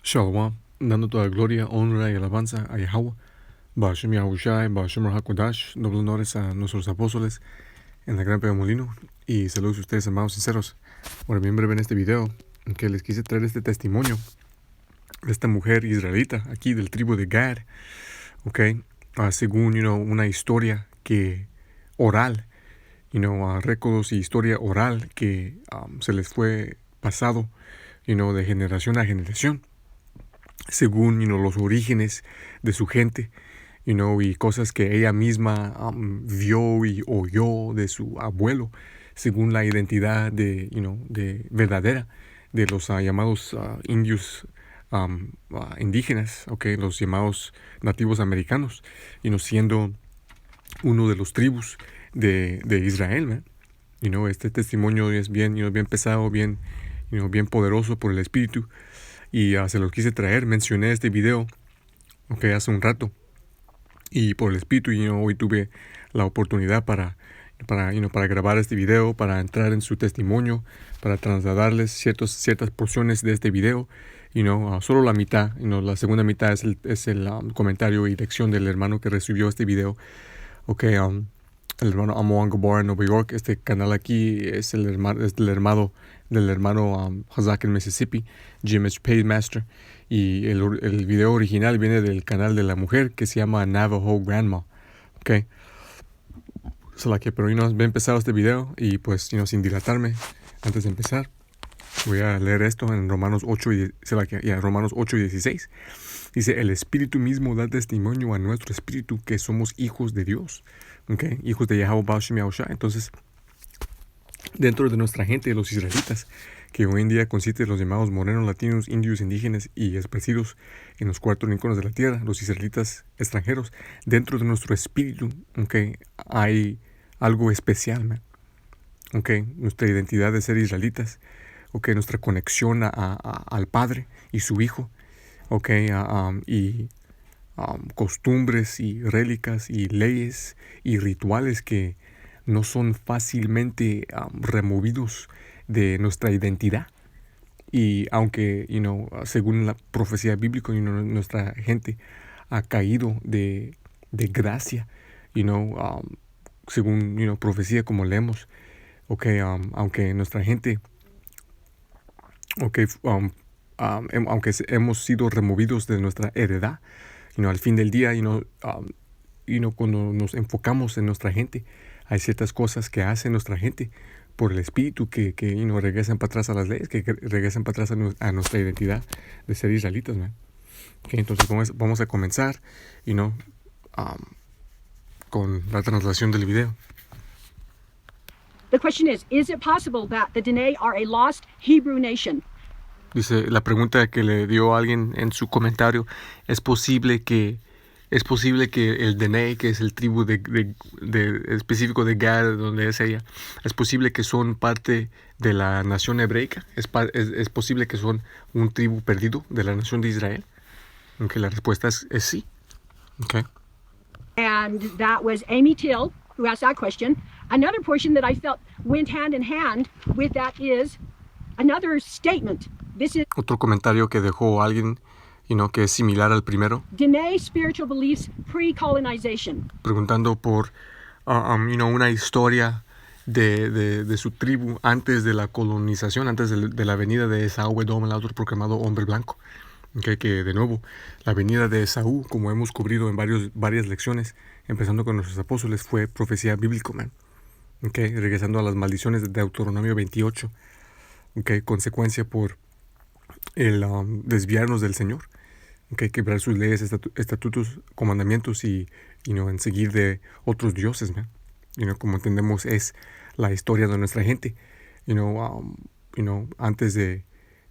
Shalom, dando toda gloria, honra y alabanza a Yahweh, Bashem Yahushai, Bashem Rahakodash, doble honores a nuestros apóstoles en la gran Molino, y saludos a ustedes, amados sinceros. Bueno, bien breve en este video, que les quise traer este testimonio de esta mujer israelita, aquí del tribu de Gad, según, una historia que oral, récords y historia oral que se les fue pasado, de generación a generación, según los orígenes de su gente, y cosas que ella misma vio y oyó de su abuelo, según la identidad de verdadera de los llamados indios indígenas, los llamados nativos americanos, siendo uno de los tribus de Israel, man. Este testimonio es bien, bien pesado, bien, bien poderoso por el Espíritu, y se los quise traer. Mencioné este video hace un rato, y por el Espíritu, hoy tuve la oportunidad para grabar este video, para entrar en su testimonio, para trasladarles ciertas porciones de este video, solo la mitad, la segunda mitad es el comentario y lección del hermano que recibió este video, el hermano Amon Gabar en Nueva York. Este canal aquí es del hermano Hazak en Mississippi, Jim H. Paymaster. Y el video original viene del canal de la mujer que se llama Navajo Grandma. Pero voy a empezar este video, y pues sin dilatarme, antes de empezar, voy a leer esto en Romanos 8 Romanos 8 y 16. Dice: el Espíritu mismo da testimonio a nuestro espíritu que somos hijos de Dios. Hijos de Yahweh Bashem Yahushua. Entonces, dentro de nuestra gente, los israelitas, que hoy en día consiste de los llamados morenos, latinos, indios, indígenas y esparcidos en los cuatro rincones de la tierra, los israelitas extranjeros, dentro de nuestro espíritu, hay algo especial, man. Nuestra identidad de ser israelitas, nuestra conexión al Padre y su Hijo, y costumbres y rélicas y leyes y rituales que no son fácilmente removidos de nuestra identidad. Y aunque, según la profecía bíblica, nuestra gente ha caído de gracia, según, profecía como leemos, aunque nuestra gente, aunque hemos sido removidos de nuestra heredad, al fin del día, cuando nos enfocamos en nuestra gente, hay ciertas cosas que hace nuestra gente por el Espíritu que regresan para atrás a las leyes, que regresan para atrás a nuestra identidad de ser israelitas, man. Entonces vamos a comenzar, con la traslación del video. The question is it possible that the Dene are a lost Hebrew nation? Dice, la pregunta que le dio alguien en su comentario: ¿es posible que el Dene, que es el tribu de específico de Gad, donde es ella, es posible que son parte de la nación hebreica? ¿Es posible que son un tribu perdido de la nación de Israel? Aunque la respuesta es sí. And that was Amy Till who asked that question. Another portion that I felt went hand in hand with that is another statement. Otro comentario que dejó alguien, que es similar al primero. Dene spiritual beliefs pre-colonization. Preguntando por, una historia de su tribu antes de la colonización, antes de la venida de Esaú Edom, el autoproclamado hombre blanco. Que de nuevo, la venida de Esaú, como hemos cubrido en varias lecciones, empezando con nuestros apóstoles, fue profecía bíblica, man. Regresando a las maldiciones de Deuteronomio 28, consecuencia por el desviarnos del Señor, quebrar sus leyes, estatutos, comandamientos, y en seguir de otros dioses, man. Como entendemos, es la historia de nuestra gente, antes de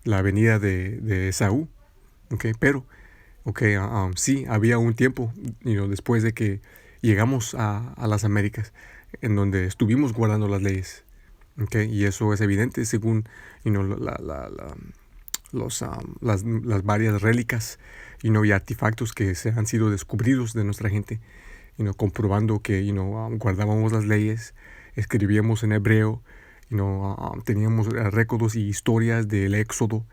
la venida de Esaú. Pero sí, había un tiempo, después de que llegamos a las Américas, en donde estuvimos guardando las leyes, y eso es evidente según las varias rélicas y artefactos que se han sido descubridos de nuestra gente, comprobando que guardábamos las leyes, escribíamos en hebreo, teníamos récords y historias del Éxodo,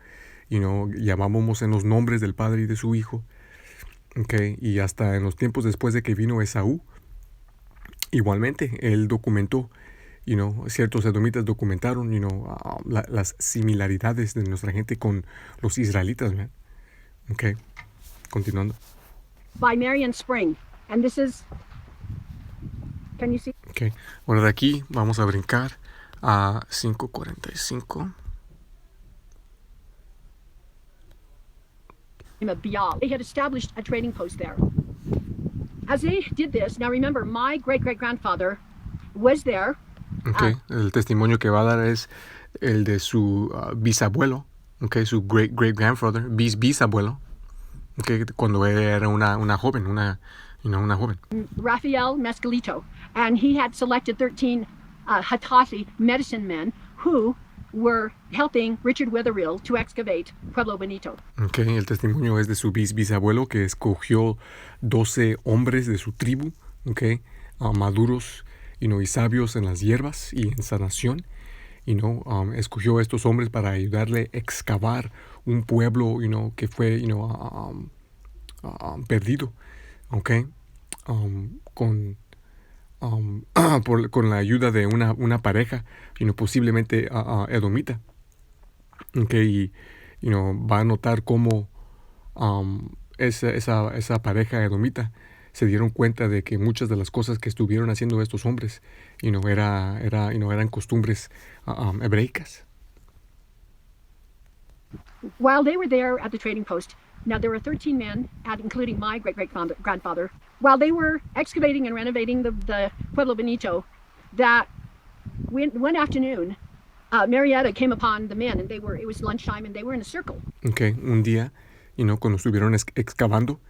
llamábamos en los nombres del Padre y de su Hijo. Okay, y hasta en los tiempos después de que vino Esaú, igualmente él documentó, ciertos edomitas documentaron, las similaridades de nuestra gente con los israelitas, man. Okay, continuando. By Marion Spring. And this is, can you see? Okay, ahora de aquí vamos a brincar a 5:45. Of Bial. They had established a trading post there. As they did this, now remember, my great-great-grandfather was there. Okay, el testimonio que va a dar es el de su bisabuelo, okay, su great-great-grandfather, bisabuelo, okay, cuando era una joven, una joven. Rafael Mescalito, and he had selected 13 Hatazi medicine men who were helping Richard Wetherill to excavate Pueblo Bonito. Okay, el testimonio es de su bisabuelo que escogió 12 hombres de su tribu, okay, maduros, y sabios en las hierbas y en sanación, escogió a estos hombres para ayudarle a excavar un pueblo, que fue, perdido, okay, con la ayuda de una pareja, posiblemente edomita, okay, y va a notar cómo esa pareja edomita se dieron cuenta de que muchas de las cosas que estuvieron haciendo estos hombres, eran costumbres hebreicas. While they were there at the trading post, now there were 13 men, including my great-great-grandfather, while they were excavating and renovating the Pueblo Bonito, that one afternoon, Marietta came upon the men, and it was lunchtime, and they were in a circle. Okay, un día, cuando estuvieron excavando,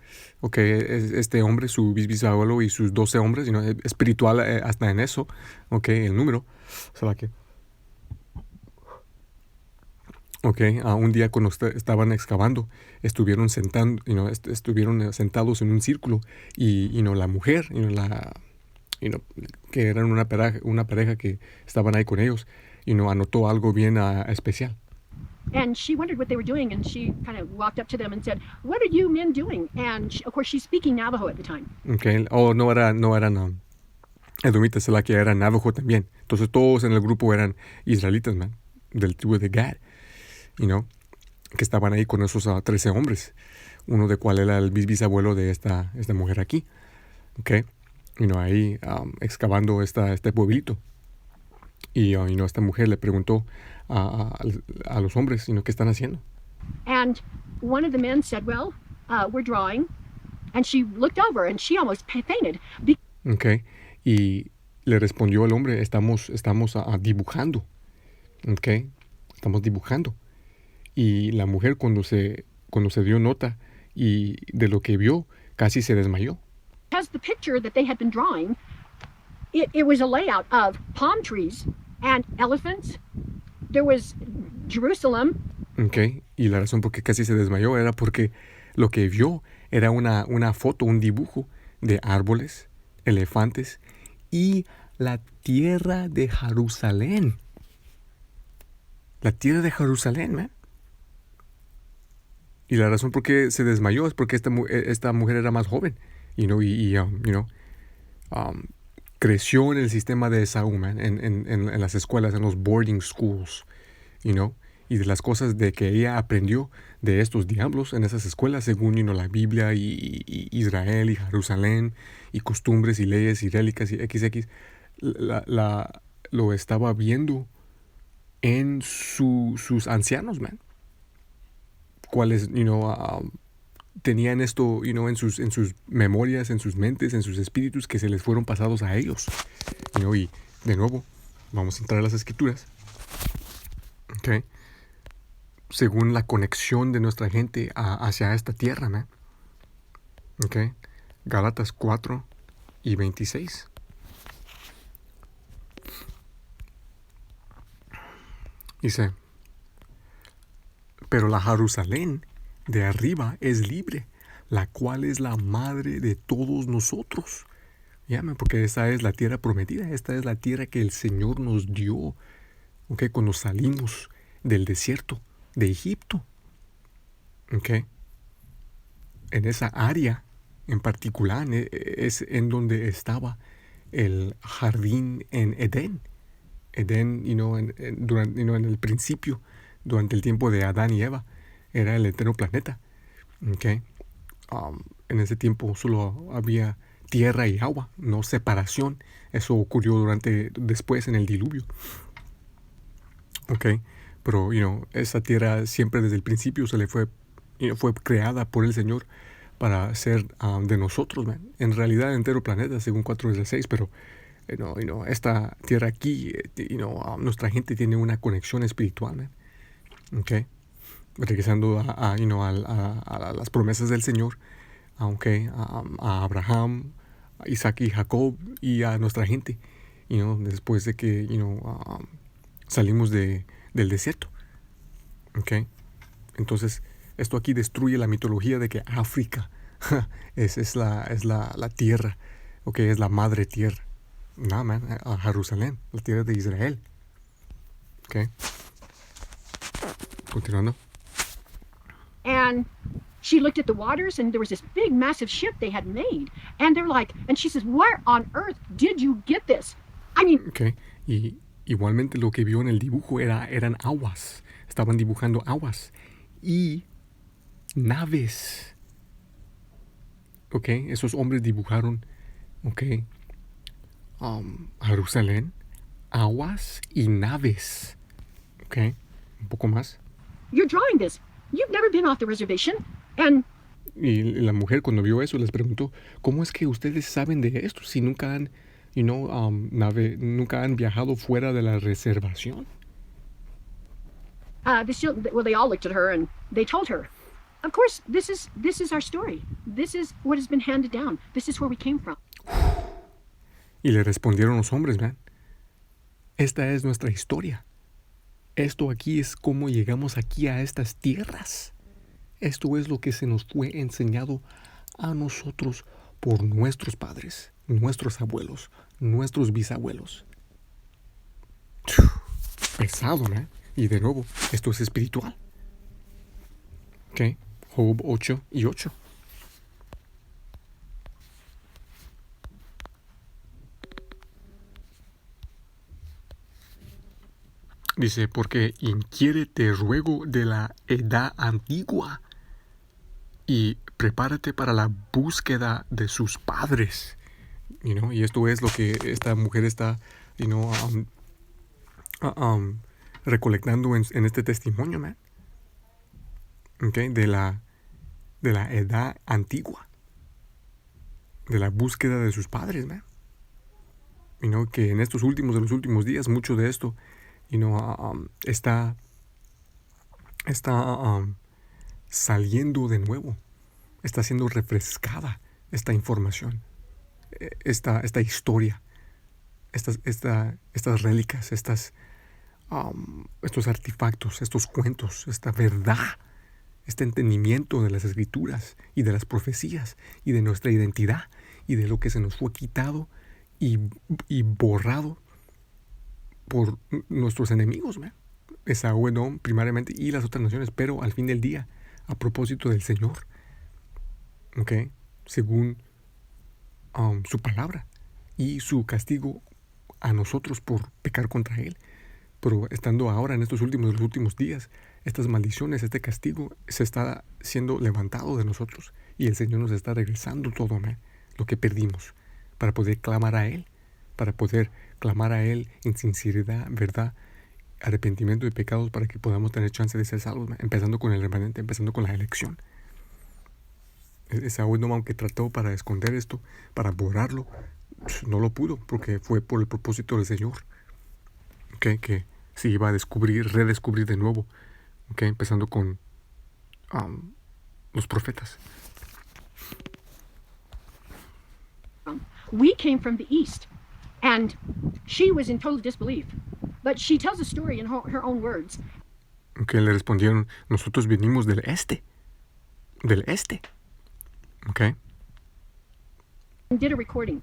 okay, este hombre, su bisabuelo y sus 12 hombres, espiritual hasta en eso, okay, el número, okay, un día cuando estaban excavando, estuvieron sentados en un círculo y la mujer, que eran una pareja que estaban ahí con ellos, anotó algo bien especial. And she wondered what they were doing, and she kind of walked up to them and said, "What are you men doing?" And of course, she's speaking Navajo at the time. Okay, no eran edomitas, la que era Navajo también. Entonces todos en el grupo eran israelitas, man, del tribu de Gad, que estaban ahí con esos 13 hombres, uno de cual era el bisabuelo de esta mujer aquí, okay, ahí excavando este pueblito. Y esta mujer le preguntó a los hombres, ¿qué están haciendo? And one of the men said, "Well, we're drawing." And she looked over and she almost fainted. Okay, y le respondió el hombre, estamos dibujando. Okay, estamos dibujando. Y la mujer cuando se dio nota y de lo que vio, casi se desmayó. As the picture that they had been drawing, it was a layout of palm trees and elephants. There was Jerusalem. Okay, y la razón por qué casi se desmayó era porque lo que vio era una foto, un dibujo de árboles, elefantes y la tierra de Jerusalén. La tierra de Jerusalén, man. Y la razón por qué se desmayó es porque esta mujer era más joven, creció en el sistema de Esaú, man, en las escuelas, en los boarding schools, y de las cosas de que ella aprendió de estos diablos en esas escuelas, según la Biblia y Israel y Jerusalén y costumbres y leyes y rélicas y XX, lo estaba viendo en sus ancianos, man, cuáles, tenían esto, en sus memorias, en sus mentes, en sus espíritus que se les fueron pasados a ellos, y de nuevo, vamos a entrar a las escrituras, okay, según la conexión de nuestra gente hacia esta tierra, ¿no? Okay, Gálatas 4:26. Dice, pero la Jerusalén de arriba es libre, la cual es la madre de todos nosotros. Porque esta es la tierra prometida, esta es la tierra que el Señor nos dio, okay, cuando salimos del desierto de Egipto. ¿ok? En esa área en particular es en donde estaba el jardín en Edén. Edén, en el principio, durante el tiempo de Adán y Eva, era el eterno planeta. ¿Ok? En ese tiempo solo había tierra y agua, no separación. Eso ocurrió después en el diluvio. ¿Ok? Pero, esa tierra siempre desde el principio se le fue creada por el Señor para ser de nosotros, man. En realidad entero planeta, según 4:6, pero esta tierra aquí, nuestra gente tiene una conexión espiritual, man. ¿Ok? Regresando a las promesas del Señor, aunque a Abraham, a Isaac y Jacob y a nuestra gente, después de que salimos del desierto. ¿Ok? Entonces, esto aquí destruye la mitología de que África es la tierra, ¿ok? Es la madre tierra. No, man, a Jerusalén, la tierra de Israel. ¿Ok? Continuando. And she looked at the waters, and there was this big, massive ship they had made. And they're like, and she says, where on earth did you get this? I mean... Okay. Y igualmente lo que vio en el dibujo eran aguas. Estaban dibujando aguas. Y naves. Ok, esos hombres dibujaron, ok, Jerusalén, aguas y naves. Ok, un poco más. You're drawing this. You've never been off the reservation. And... Y la mujer cuando vio eso les preguntó, ¿cómo es que ustedes saben de esto si nunca han, nunca han viajado fuera de la reservación? They all looked at her and they told her, of course, this is our story. This is what has been handed down. This is where we came from. Y le respondieron los hombres, ¿verdad? Esta es nuestra historia. Esto aquí es cómo llegamos aquí a estas tierras. Esto es lo que se nos fue enseñado a nosotros por nuestros padres, nuestros abuelos, nuestros bisabuelos. Pesado, ¿no? Y de nuevo, esto es espiritual. ¿Ok? Job 8:8. Dice, porque inquiere te ruego de la edad antigua y prepárate para la búsqueda de sus padres. Y esto es lo que esta mujer está, recolectando en este testimonio, man. Okay, de la edad antigua, de la búsqueda de sus padres, man. Que en estos de los últimos días, mucho de esto, está saliendo de nuevo, está siendo refrescada esta información, esta historia, estas rélicas, estos artefactos, estos cuentos, esta verdad, este entendimiento de las escrituras y de las profecías y de nuestra identidad y de lo que se nos fue quitado y borrado por nuestros enemigos, ¿me? Esaú, Edom, primariamente, y las otras naciones, pero al fin del día, a propósito del Señor, ¿ok? Según su palabra y su castigo a nosotros por pecar contra Él. Pero estando ahora en los últimos días, estas maldiciones, este castigo se está siendo levantado de nosotros y el Señor nos está regresando todo, ¿me? Lo que perdimos, para poder clamar a Él, en sinceridad, verdad, arrepentimiento de pecados, para que podamos tener chance de ser salvos, empezando con el remanente, empezando con la elección. Esaú, aunque trató para esconder esto, para borrarlo, no lo pudo, porque fue por el propósito del Señor, ¿okay? Que se iba a redescubrir de nuevo, ¿okay? Empezando con los profetas. We came from the east, and she was in total disbelief. But she tells a story in her own words. Okay, le respondieron, nosotros venimos del este. Okay. And did a recording.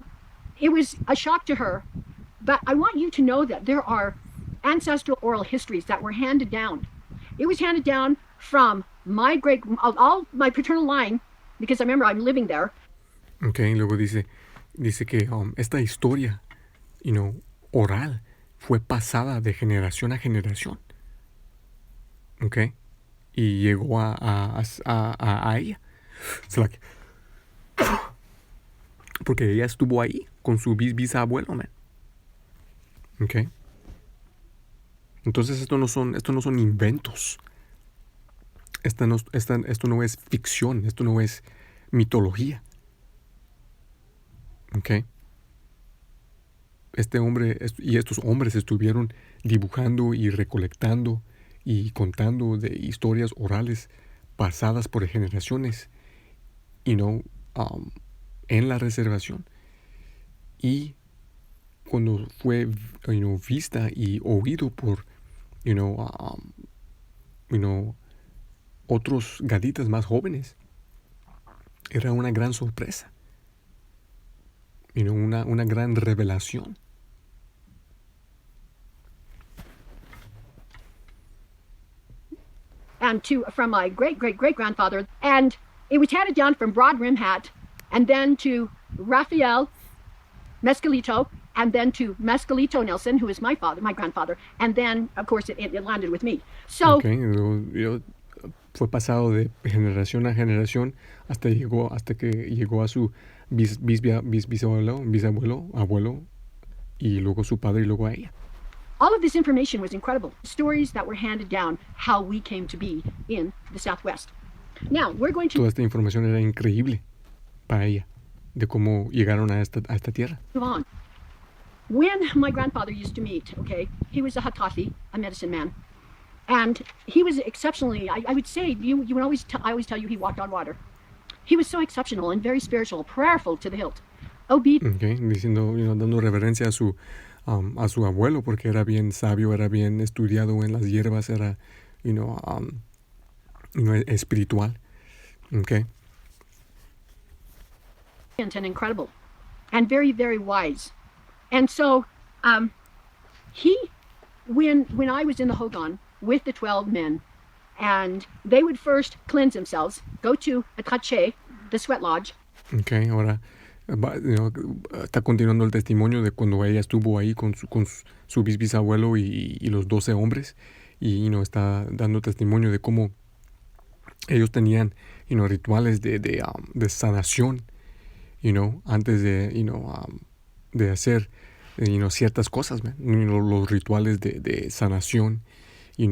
It was a shock to her, but I want you to know that there are ancestral oral histories that were handed down. It was handed down from all my paternal line, because I remember I'm living there. Okay, luego dice que esta historia, oral, fue pasada de generación a generación. Okay, y llegó a ella. It's like, porque ella estuvo ahí con su bisabuelo, man. Okay. Entonces esto no son inventos. Esto no es ficción, esto no es mitología. Okay. Este hombre y estos hombres estuvieron dibujando y recolectando y contando de historias orales pasadas por generaciones, en la reservación. Y cuando fue, vista y oído por, otros gaditas más jóvenes, era una gran sorpresa, una gran revelación. And from my great-great-great-grandfather. And it was handed down from Broad Rim Hat, and then to Rafael Mescalito, and then to Mescalito Nelson, who is my grandfather. And then, of course, it landed with me. So, okay, fue pasado de generación a generación hasta que llegó a su bisabuelo, abuelo, y luego su padre y luego a ella. All of this information was incredible. Stories that were handed down, how we came to be in the Southwest. Now, we're going to... Toda esta información era increíble para ella, de cómo llegaron a esta tierra. Move on. When my grandfather used to meet, okay, he was a Hatafi, a medicine man. And he was exceptionally, I would say, I always tell you he walked on water. He was so exceptional and very spiritual, prayerful to the hilt. Obedient. Okay, diciendo, dando reverencia a su abuelo, porque era bien sabio, era bien estudiado en las hierbas, era, espiritual. Okay. And incredible. And very, very wise. And so, when I was in the Hogan with the 12 men, and they would first cleanse themselves, go to a Tache, the sweat lodge. Okay, ahora está continuando el testimonio de cuando ella estuvo ahí con su bisabuelo y los 12 hombres, y está dando testimonio de cómo ellos tenían rituales de sanación, antes de hacer ciertas cosas, man. Los rituales de sanación, y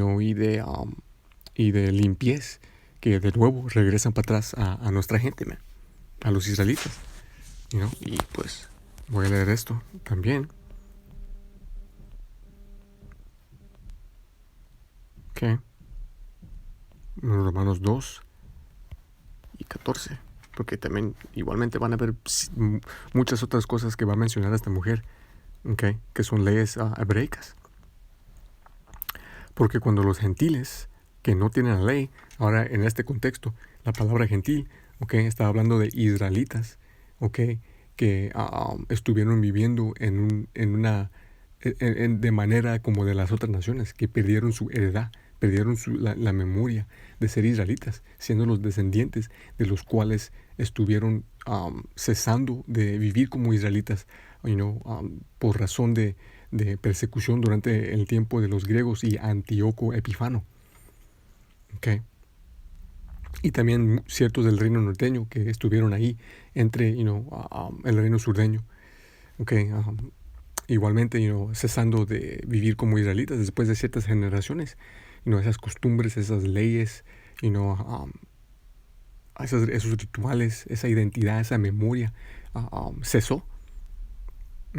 de limpieza, que de nuevo regresan para atrás a nuestra gente, man, a los israelitas. Y pues voy a leer esto también. Ok. Romanos 2 y 14. Porque también igualmente van a haber muchas otras cosas que va a mencionar esta mujer, okay, que son leyes hebreicas. Porque cuando los gentiles que no tienen la ley, ahora en este contexto, la palabra gentil, okay, está hablando de israelitas, okay, que estuvieron viviendo de manera como de las otras naciones, que perdieron su heredad, perdieron la memoria de ser israelitas, siendo los descendientes de los cuales estuvieron cesando de vivir como israelitas, por razón de persecución durante el tiempo de los griegos y Antíoco Epífano. Okay. Y también ciertos del reino norteño que estuvieron ahí entre el reino surdeño. Okay. Igualmente, cesando de vivir como israelitas después de ciertas generaciones. Esas costumbres, esas leyes, esos rituales, esa identidad, esa memoria cesó.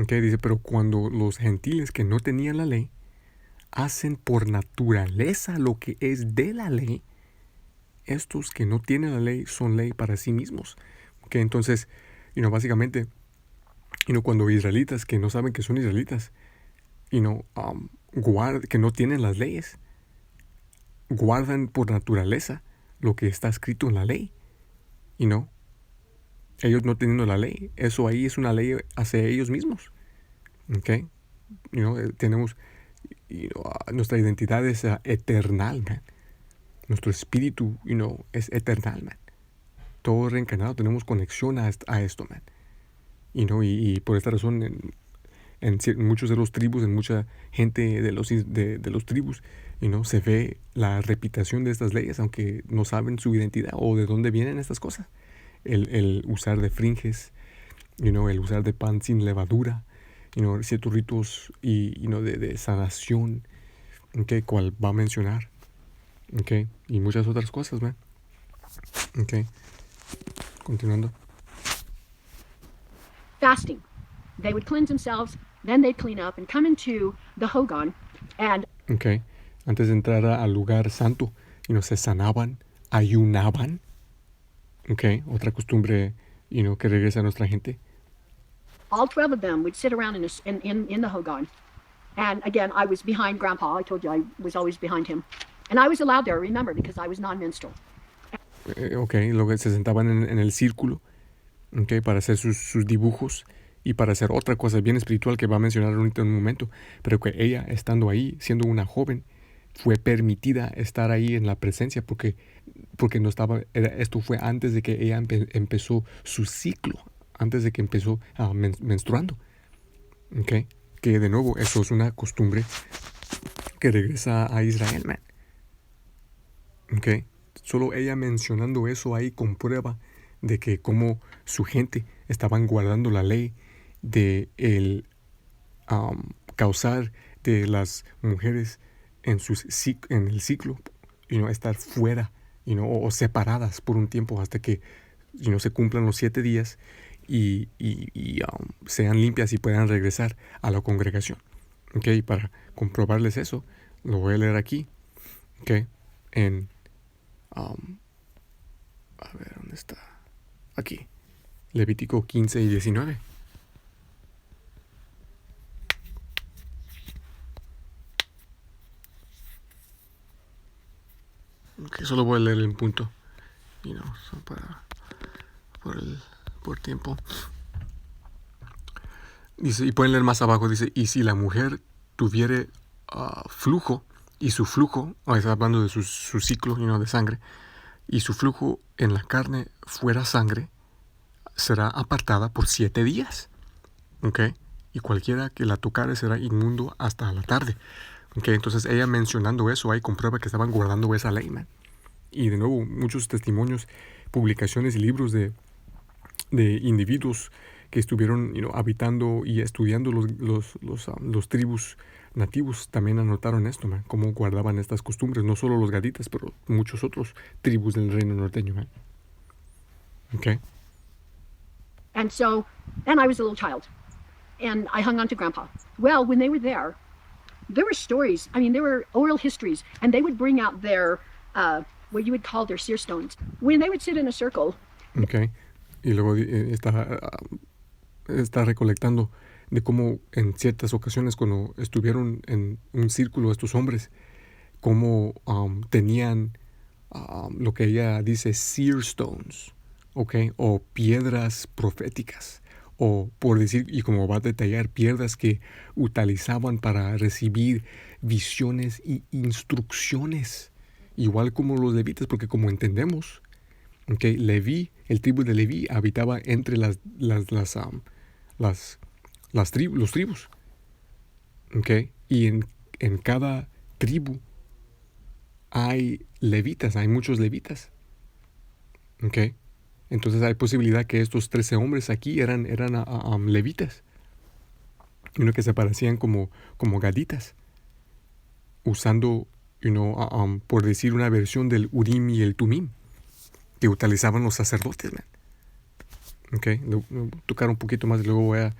Okay. Dice, pero cuando los gentiles que no tenían la ley hacen por naturaleza lo que es de la ley, estos que no tienen la ley son ley para sí mismos. Okay, entonces, básicamente, cuando israelitas que no saben que son israelitas, que no tienen las leyes, guardan por naturaleza lo que está escrito en la ley. Ellos no teniendo la ley, eso ahí es una ley hacia ellos mismos. Okay, tenemos nuestra identidad es eternal, man. Nuestro espíritu, es eternal, man. Todo reencarnado tenemos conexión a esto, man. Y por esta razón, en muchos de los tribus, en mucha gente de los tribus, se ve la repetición de estas leyes, aunque no saben su identidad o de dónde vienen estas cosas. El usar de fringes, el usar de pan sin levadura, ciertos ritos de sanación, okay, cual va a mencionar, okay, y muchas otras cosas, man. Okay. Continuando. Fasting. They would cleanse themselves, then they'd clean up and come into the Hogan. And Okay. Antes de entrar al lugar santo, se sanaban, ayunaban. Okay. Otra costumbre, que regresa a nuestra gente. all 12 of them would sit around in the Hogan. And again, I was behind Grandpa. I told you I was always behind him. And I was allowed there, remember, because I was non-minstrel. Okay. Luego se sentaban en el círculo, okay, para hacer sus dibujos y para hacer otra cosa bien espiritual que va a mencionar ahorita en un momento, pero que ella, estando ahí, siendo una joven, fue permitida estar ahí en la presencia porque no estaba, esto fue antes de que ella empezó su ciclo, antes de que empezó menstruando. Okay. Que de nuevo, eso es una costumbre que regresa a Israel, man. Okay. Solo ella mencionando eso ahí comprueba de que como su gente estaban guardando la ley de el causar de las mujeres en el ciclo, estar fuera, o separadas por un tiempo hasta que se cumplan los 7 días y sean limpias y puedan regresar a la congregación. Okay. Para comprobarles eso, lo voy a leer aquí, okay, en a ver, ¿dónde está? Aquí, Levítico 15 y 19. Okay, solo voy a leer el punto, por tiempo. Dice, y pueden leer más abajo, dice, y si la mujer tuviere flujo, y su flujo, está hablando de su ciclo, de sangre, y su flujo en la carne fuera sangre, será apartada por 7 días. ¿Okay? Y cualquiera que la tocare será inmundo hasta la tarde. ¿Okay? Entonces ella mencionando eso ahí comprueba que estaban guardando esa ley, man. Y de nuevo, muchos testimonios, publicaciones y libros de individuos que estuvieron habitando y estudiando los tribus nativos también anotaron esto, man, cómo guardaban estas costumbres, no solo los gaditas, pero muchos otros tribus del reino norteño, man. Okay. And I was a little child. And I hung on to Grandpa. Well, when they were there were stories. I mean, there were oral histories. And they would bring out their, what you would call their seer stones. When they would sit in a circle. Okay. Y luego está recolectando de cómo en ciertas ocasiones cuando estuvieron en un círculo estos hombres, cómo tenían lo que ella dice seer stones, okay, o piedras proféticas, o por decir, y como va a detallar, piedras que utilizaban para recibir visiones y instrucciones, igual como los levitas, porque como entendemos, okay, el tribu de Leví habitaba entre los tribus, okay, y en cada tribu hay levitas, hay muchos levitas, okay. Entonces hay posibilidad que estos 13 hombres aquí eran levitas, que se parecían como gaditas, usando, por decir una versión del Urim y el Tumim que utilizaban los sacerdotes, man. Okay, tocar un poquito más y luego voy a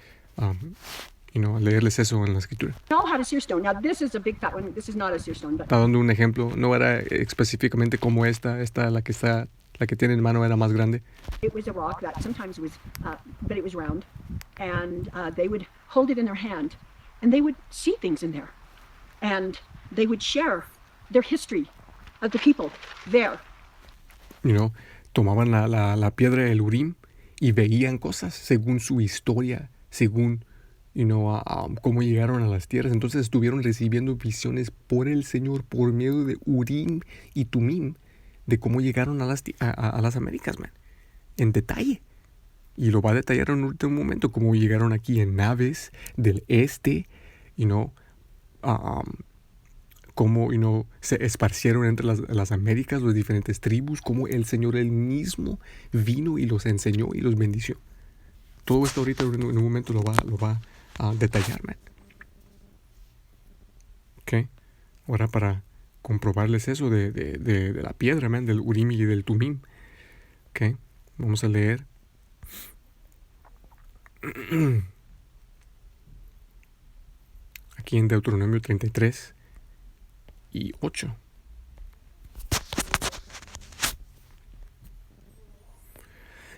leerles eso en la escritura. All had a seer stone. Now this is a big fat one. This is not a seer stone, but Está dando un ejemplo, no era específicamente como esta la que tiene en mano era más grande. it was a rock that sometimes was, but it was round, and they would hold it in their hand, and they would see things in there, and they would share their history of the people there. Tomaban la piedra del Urim y veían cosas según su historia, según cómo llegaron a las tierras. Entonces estuvieron recibiendo visiones por el Señor por medio de Urim y Tumim de cómo llegaron a las Américas, man, en detalle. Y lo va a detallar en un último momento, cómo llegaron aquí en naves del este, cómo se esparcieron entre las Américas, las diferentes tribus, cómo el Señor él mismo vino y los enseñó y los bendició. Todo esto ahorita en un momento lo va a detallar, man. ¿Ok? Ahora para comprobarles eso de la piedra, man, del Urim y del Tumim. ¿Ok? Vamos a leer. Aquí en Deuteronomio 33 y 8.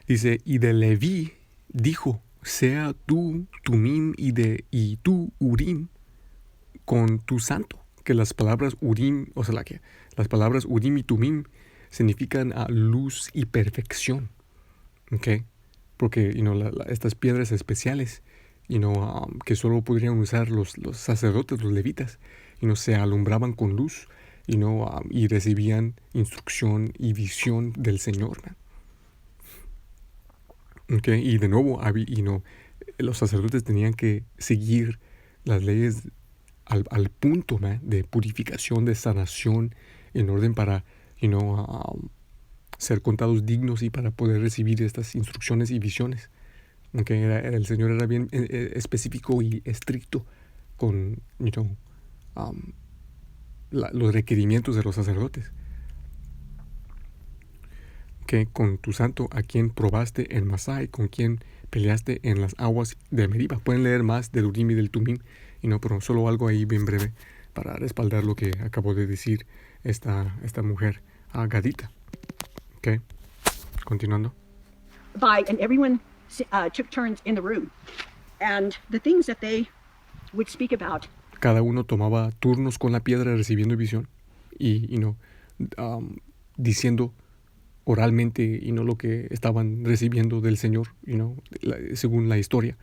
Dice, y de Leví dijo, sea tú Tumim y tú Urim con tu santo. Que las palabras Urim, o sea, que las palabras Urim y Tumim significan luz y perfección. ¿Ok? Porque, estas piedras especiales, que solo podrían usar los sacerdotes, los levitas, se alumbraban con luz, y recibían instrucción y visión del Señor, man. Okay, y de nuevo, los sacerdotes tenían que seguir las leyes al punto, man, de purificación, de sanación, en orden para, ser contados dignos y para poder recibir estas instrucciones y visiones. Okay, el Señor era bien específico y estricto con, los requerimientos de los sacerdotes. Que con tu santo a quien probaste en Masá y con quien peleaste en las aguas de Meriba. Pueden leer más del Urim y del Tumim, pero solo algo ahí bien breve para respaldar lo que acabó de decir esta mujer Gadita. Ok, continuando. And everyone took turns in the room. And the things that they would speak about. Cada uno tomaba turnos con la piedra recibiendo visión y diciendo oralmente lo que estaban recibiendo del Señor, según la historia.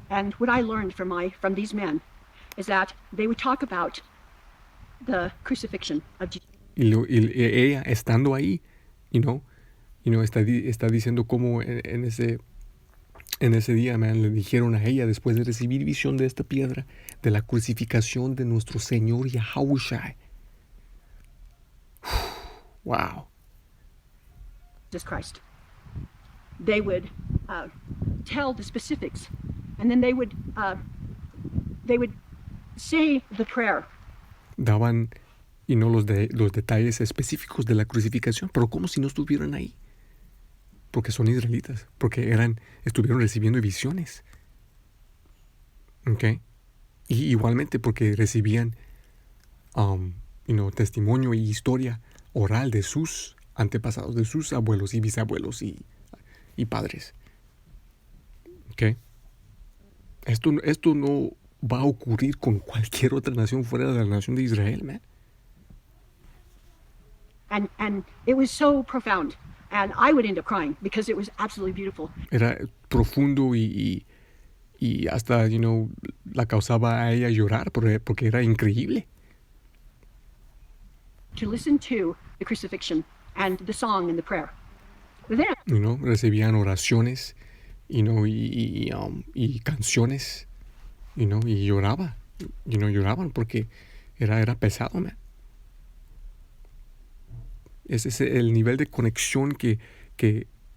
And what I learned from these men is that they would talk about the crucifixion of Jesus. Y ella estando ahí, está diciendo cómo en ese día, man, le dijeron a ella después de recibir visión de esta piedra de la crucificación de nuestro Señor Yahushua. Wow. Jesus Christ. They would tell the specifics, and then they would say the prayer. Daban los detalles específicos de la crucificación, pero como si no estuvieran ahí, porque son israelitas, porque estuvieron recibiendo visiones, ¿ok? Y igualmente porque recibían testimonio y historia oral de sus antepasados, de sus abuelos y bisabuelos y padres. ¿Ok? Esto no va a ocurrir con cualquier otra nación fuera de la nación de Israel, man. And it was so profound, and I would end up crying because it was absolutely beautiful. Era profundo y hasta, la causaba a ella llorar porque era increíble. To listen to the crucifixion and the song and the prayer. Then, recibían oraciones, y canciones, y lloraban porque era pesado, man. Ese es el nivel de conexión que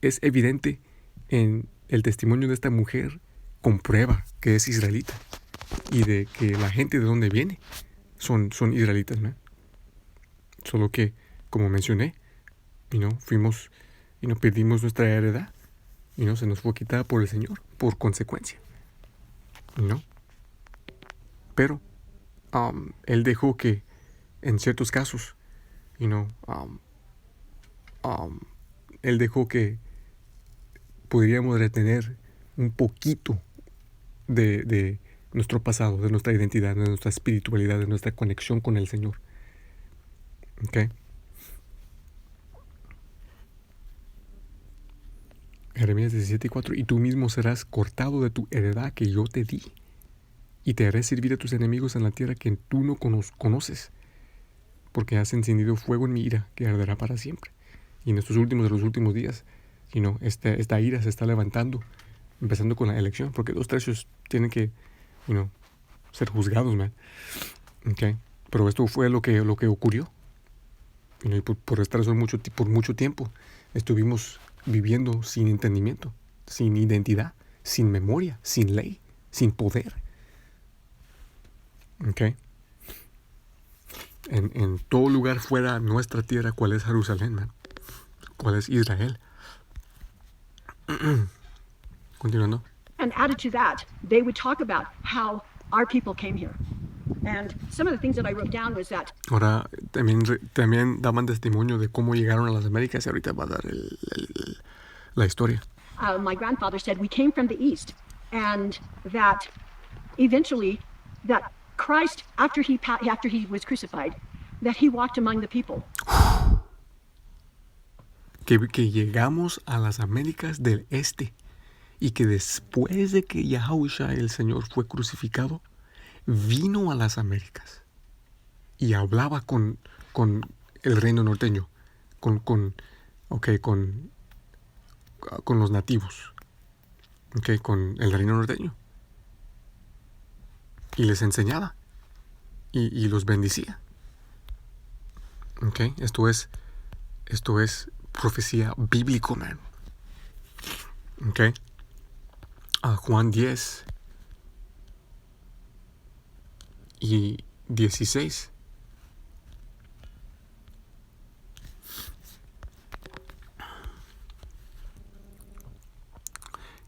es evidente en el testimonio de esta mujer. Comprueba que es israelita y de que la gente de donde viene son israelitas, man. Solo que, como mencioné, fuimos perdimos nuestra heredad, se nos fue quitada por el Señor por consecuencia, pero él dejó que en ciertos casos, él dejó que pudiéramos retener un poquito de nuestro pasado, de nuestra identidad, de nuestra espiritualidad, de nuestra conexión con el Señor. ¿Ok? Jeremías 17:4. Y tú mismo serás cortado de tu heredad que yo te di, y te haré servir a tus enemigos en la tierra que tú no conoces, porque has encendido fuego en mi ira que arderá para siempre. Y en estos últimos de los últimos días, esta ira se está levantando, empezando con la elección, porque 2/3 tienen que ser juzgados, man. Okay. Pero esto fue lo que ocurrió. Y por esta razón por mucho tiempo estuvimos viviendo sin entendimiento, sin identidad, sin memoria, sin ley, sin poder. Okay. En todo lugar fuera nuestra tierra, ¿cuál es Jerusalén, man? ¿Cuál es Israel? Continuando. And added to that, they would talk about how our people came here. And some of the things that I wrote down was that Ahora también daban testimonio de cómo llegaron a las Américas, y ahorita va a dar la historia. my grandfather said we came from the east, and that eventually that Christ, after he was crucified, that he walked among the people. Que llegamos a las Américas del Este, y que después de que Yahushua el Señor fue crucificado, vino a las Américas y hablaba con el reino norteño, con los nativos, con el reino norteño, y les enseñaba y los bendecía. Esto es profecía bíblico, man. Juan 10 y 16.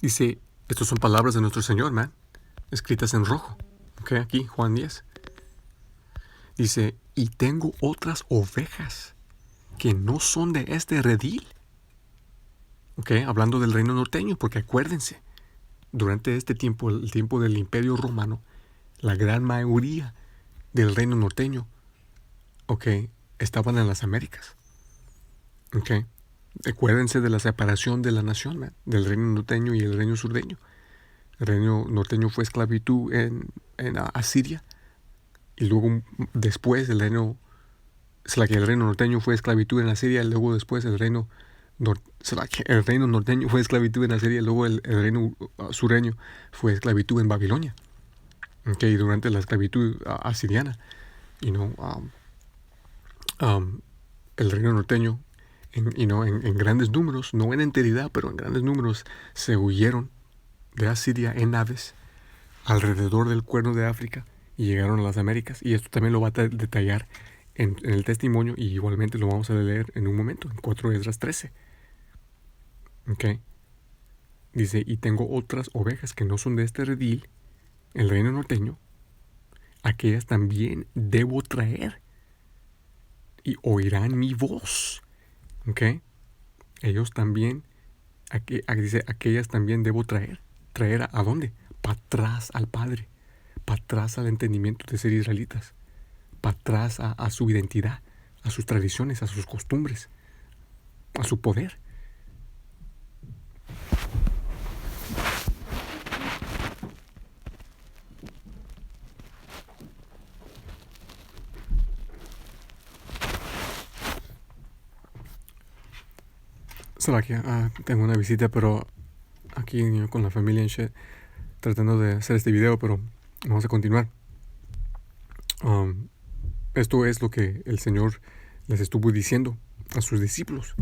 Dice, estas son palabras de nuestro Señor, man, escritas en rojo. Aquí, Juan 10. Dice, y tengo otras ovejas que no son de este redil. Hablando del reino norteño, porque acuérdense, durante este tiempo, el tiempo del Imperio Romano, la gran mayoría del reino norteño, estaban en las Américas. Acuérdense de la separación de la nación, man, del reino norteño y el reino surdeño. El reino norteño fue esclavitud en Asiria, y luego después el reino norteño fue esclavitud en Asiria, y luego después el reino norteño fue esclavitud en Asiria, y luego el reino sureño fue esclavitud en Babilonia. Y durante la esclavitud asiriana, el reino norteño, en grandes números, no en enteridad, pero en grandes números, se huyeron de Asiria en naves alrededor del Cuerno de África y llegaron a las Américas. Y esto también lo va a detallar en el testimonio, y igualmente lo vamos a leer en un momento, en 4 Esdras 13. Dice, y tengo otras ovejas que no son de este redil, el reino norteño, aquellas también debo traer, y oirán mi voz. Ellos también, dice, aquellas también debo traer. ¿Traer a dónde? Para atrás al Padre, para atrás al entendimiento de ser israelitas, para atrás a su identidad, a sus tradiciones, a sus costumbres, a su poder. Tengo una visita, pero aquí con la familia en Shed, tratando de hacer este video, pero vamos a continuar. Esto es lo que el Señor les estuvo diciendo a sus discípulos.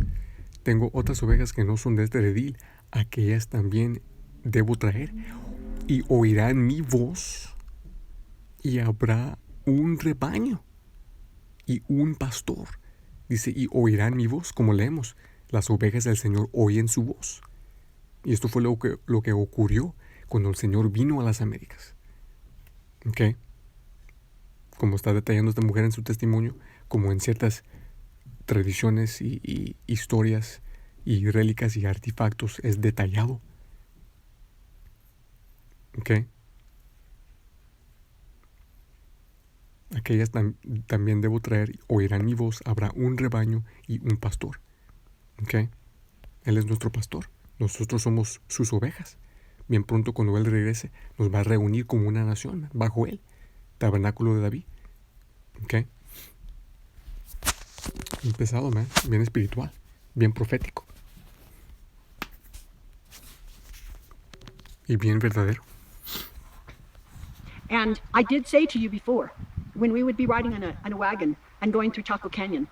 Tengo otras ovejas que no son de este redil, aquellas también debo traer, y oirán mi voz, y habrá un rebaño y un pastor. Dice, y oirán mi voz, como leemos, las ovejas del Señor oyen su voz. Y esto fue lo que ocurrió cuando el Señor vino a las Américas. Como está detallando esta mujer en su testimonio, como en ciertas tradiciones y historias y rélicas y artefactos es detallado. Aquellas también debo traer, oirán mi voz, habrá un rebaño y un pastor. Él es nuestro pastor. Nosotros somos sus ovejas. Bien pronto cuando Él regrese, nos va a reunir como una nación, man, bajo Él. Tabernáculo de David. ¿Ok? Bien pesado, man. Bien espiritual. Bien profético. Y bien verdadero. And I did say to you before, when we would be riding in a wagon and going through Chaco Canyon,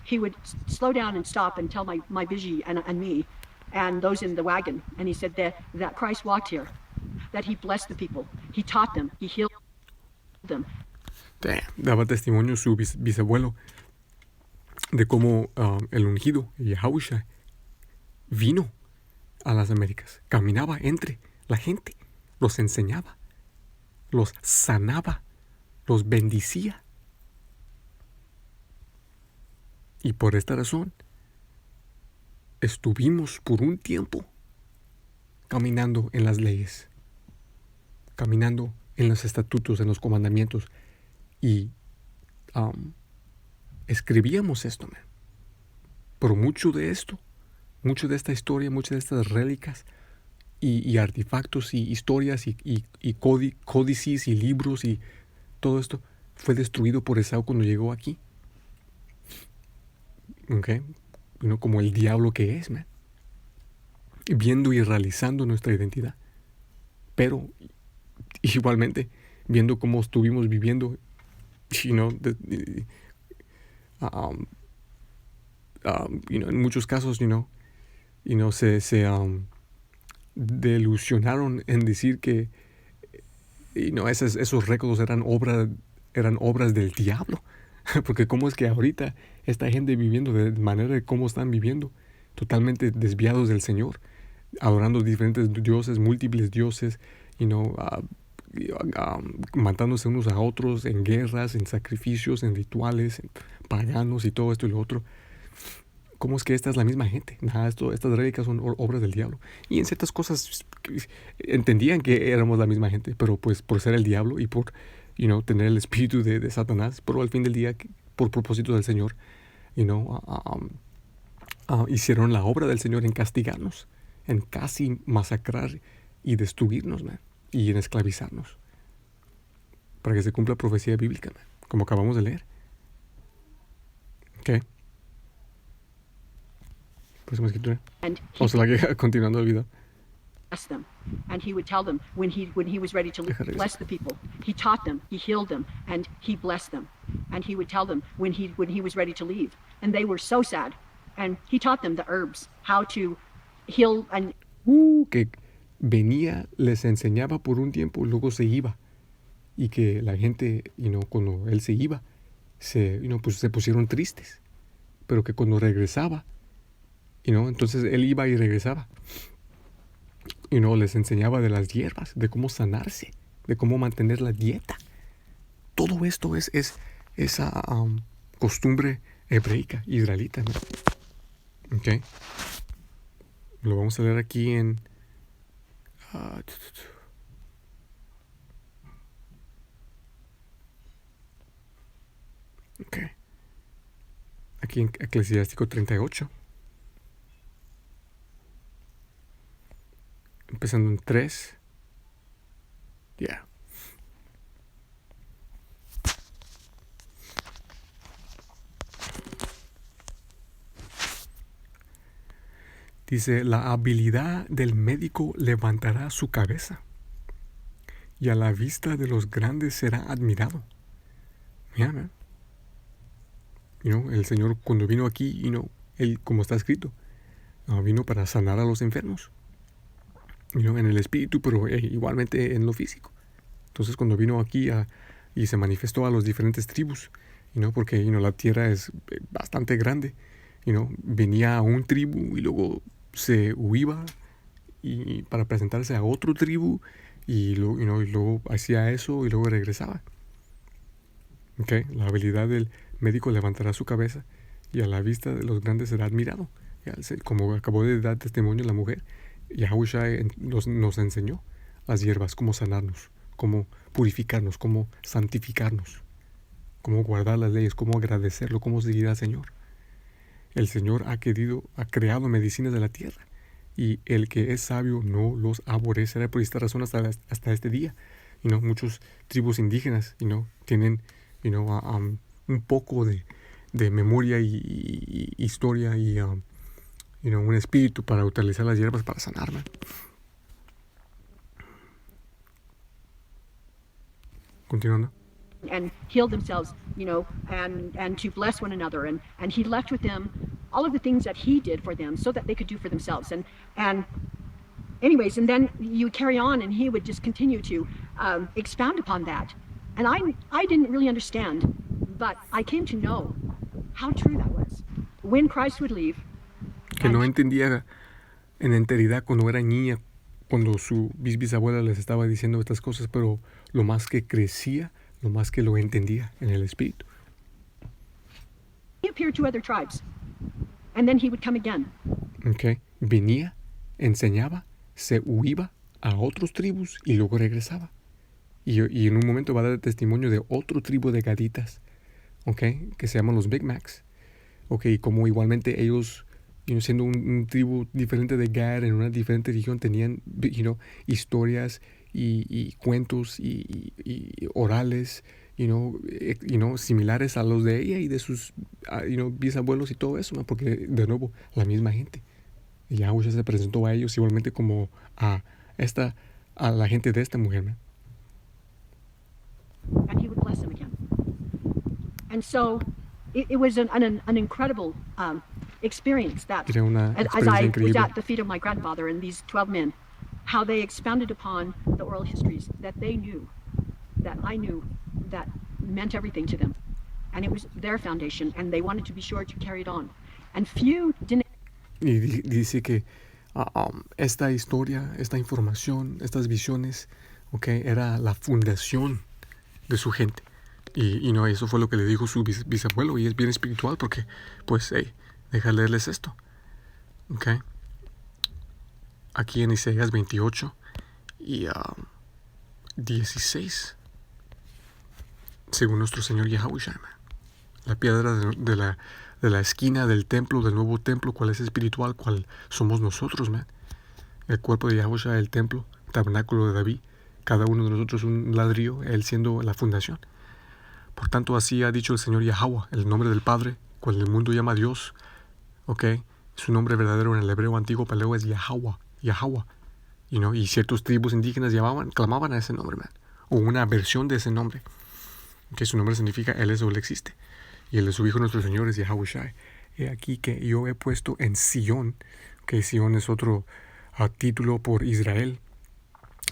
he would slow down and stop and tell my Vigi and me and those in the wagon. And he said that Christ walked here, that he blessed the people, he taught them, he healed them. Daba testimonio su bisabuelo de cómo el ungido, Yahushua, vino a las Américas, caminaba entre la gente, los enseñaba, los sanaba, los bendicía. Y por esta razón, estuvimos por un tiempo caminando en las leyes, caminando en los estatutos, en los comandamientos, y escribíamos esto, man. Pero mucho de esto, mucho de esta historia, muchas de estas rélicas y artefactos y historias y códices y libros y todo esto fue destruido por Esaú cuando llegó aquí. Okay. Como el diablo que es, man. Viendo y realizando nuestra identidad. Pero igualmente viendo cómo estuvimos viviendo, en muchos casos, se delusionaron en decir que esos récords eran obras del diablo. Porque cómo es que ahorita esta gente viviendo de manera de cómo están viviendo, totalmente desviados del Señor, adorando diferentes dioses, múltiples dioses, matándose unos a otros en guerras, en sacrificios, en rituales, en paganos y todo esto y lo otro. ¿Cómo es que esta es la misma gente? Estas rélicas son obras del diablo. Y en ciertas cosas entendían que éramos la misma gente, pero pues por ser el diablo y por tener el espíritu de Satanás, pero al fin del día, por propósito del Señor, hicieron la obra del Señor en castigarnos, en casi masacrar y destruirnos, man, y en esclavizarnos, para que se cumpla profecía bíblica, man, como acabamos de leer. ¿Ok? Próxima escritura. Vamos a la continuando el video. Them, and he would tell them when he was ready to bless the people. He taught them, he healed them, and he blessed them. And he would tell them when he was ready to leave. And they were so sad. And he taught them the herbs, how to heal and que venía, les enseñaba por un tiempo, luego se iba. Y que la gente, cuando él se iba, se pusieron tristes. Pero que cuando regresaba, entonces él iba y regresaba. Les enseñaba de las hierbas, de cómo sanarse, de cómo mantener la dieta. Todo esto es esa costumbre hebreica, israelita, ¿no? Okay. Lo vamos a leer aquí en aquí en Eclesiástico 38. Empezando en 3. Ya. Dice, la habilidad del médico levantará su cabeza y a la vista de los grandes será admirado. Mira, man. El Señor cuando vino aquí, Él, como está escrito, vino para sanar a los enfermos. En el espíritu, pero igualmente en lo físico. Entonces cuando vino aquí y se manifestó a las diferentes tribus, porque la tierra es bastante grande, venía a un tribu y luego se huía y para presentarse a otro tribu y luego hacía eso y luego regresaba. Okay. La habilidad del médico levantará su cabeza y a la vista de los grandes será admirado. Como acabó de dar testimonio la mujer, Yahushua nos enseñó las hierbas, cómo sanarnos, cómo purificarnos, cómo santificarnos, cómo guardar las leyes, cómo agradecerlo, cómo seguir al Señor. El Señor ha creado medicinas de la tierra y el que es sabio no los aborrecerá. Por esta razón hasta este día, muchos tribus indígenas, tienen, un poco de memoria y historia y, un espíritu para utilizar las hierbas para sanar, man. Continuando. And heal themselves, and to bless one another. And he left with them all of the things that he did for them so that they could do for themselves. And anyways, and then you would carry on and he would just continue to expound upon that. And I didn't really understand, but I came to know how true that was. When Christ would leave. Que no entendía en enteridad cuando era niña, cuando su bisabuela les estaba diciendo estas cosas, pero lo más que crecía, lo más que lo entendía en el espíritu. He appeared to other tribes, and then he would come again. Okay. Venía, enseñaba, se huía a otros tribus y luego regresaba. Y en un momento va a dar testimonio de otro tribu de gaditas, okay, que se llaman los Big Macs. Okay, como igualmente ellos, siendo un tribu diferente de Gad en una diferente región, tenían, historias y cuentos y orales, similares a los de ella y de sus, bisabuelos y todo eso, ¿no? Porque de nuevo la misma gente. Y Yahweh se presentó a ellos igualmente como a la gente de esta mujer, ¿no? And he would bless them again. And so it was an incredible experience that Era una as experiencia I was increíble. at the feet of my grandfather and these 12 men, how they expounded upon the oral histories that they knew, that I knew, that meant everything to them. And it was their foundation, and they wanted to be sure to carry it on. And few didn't. Y dice que esta historia, esta información, estas visiones, okay, era la fundación de su gente. Y eso fue lo que le dijo su bisabuelo, y es bien espiritual porque, pues, deja leerles esto. Okay. Aquí en Isaías 28 y 16, según nuestro Señor Yahweh, la piedra de la esquina del templo, del nuevo templo, cual es espiritual, cual somos nosotros, man. El cuerpo de Yahweh, el templo, tabernáculo de David, cada uno de nosotros un ladrillo, él siendo la fundación. Por tanto, así ha dicho el Señor Yahweh, el nombre del Padre, cual el mundo llama Dios. Okay. Su nombre verdadero en el hebreo antiguo paleo es Yahweh. Y ciertos tribus indígenas clamaban a ese nombre, man, o una versión de ese nombre, que su nombre significa Él es o Él existe, y el de su Hijo nuestro Señor es Yahweh Shai. He aquí que yo he puesto en Sion, que Sion es otro título por Israel,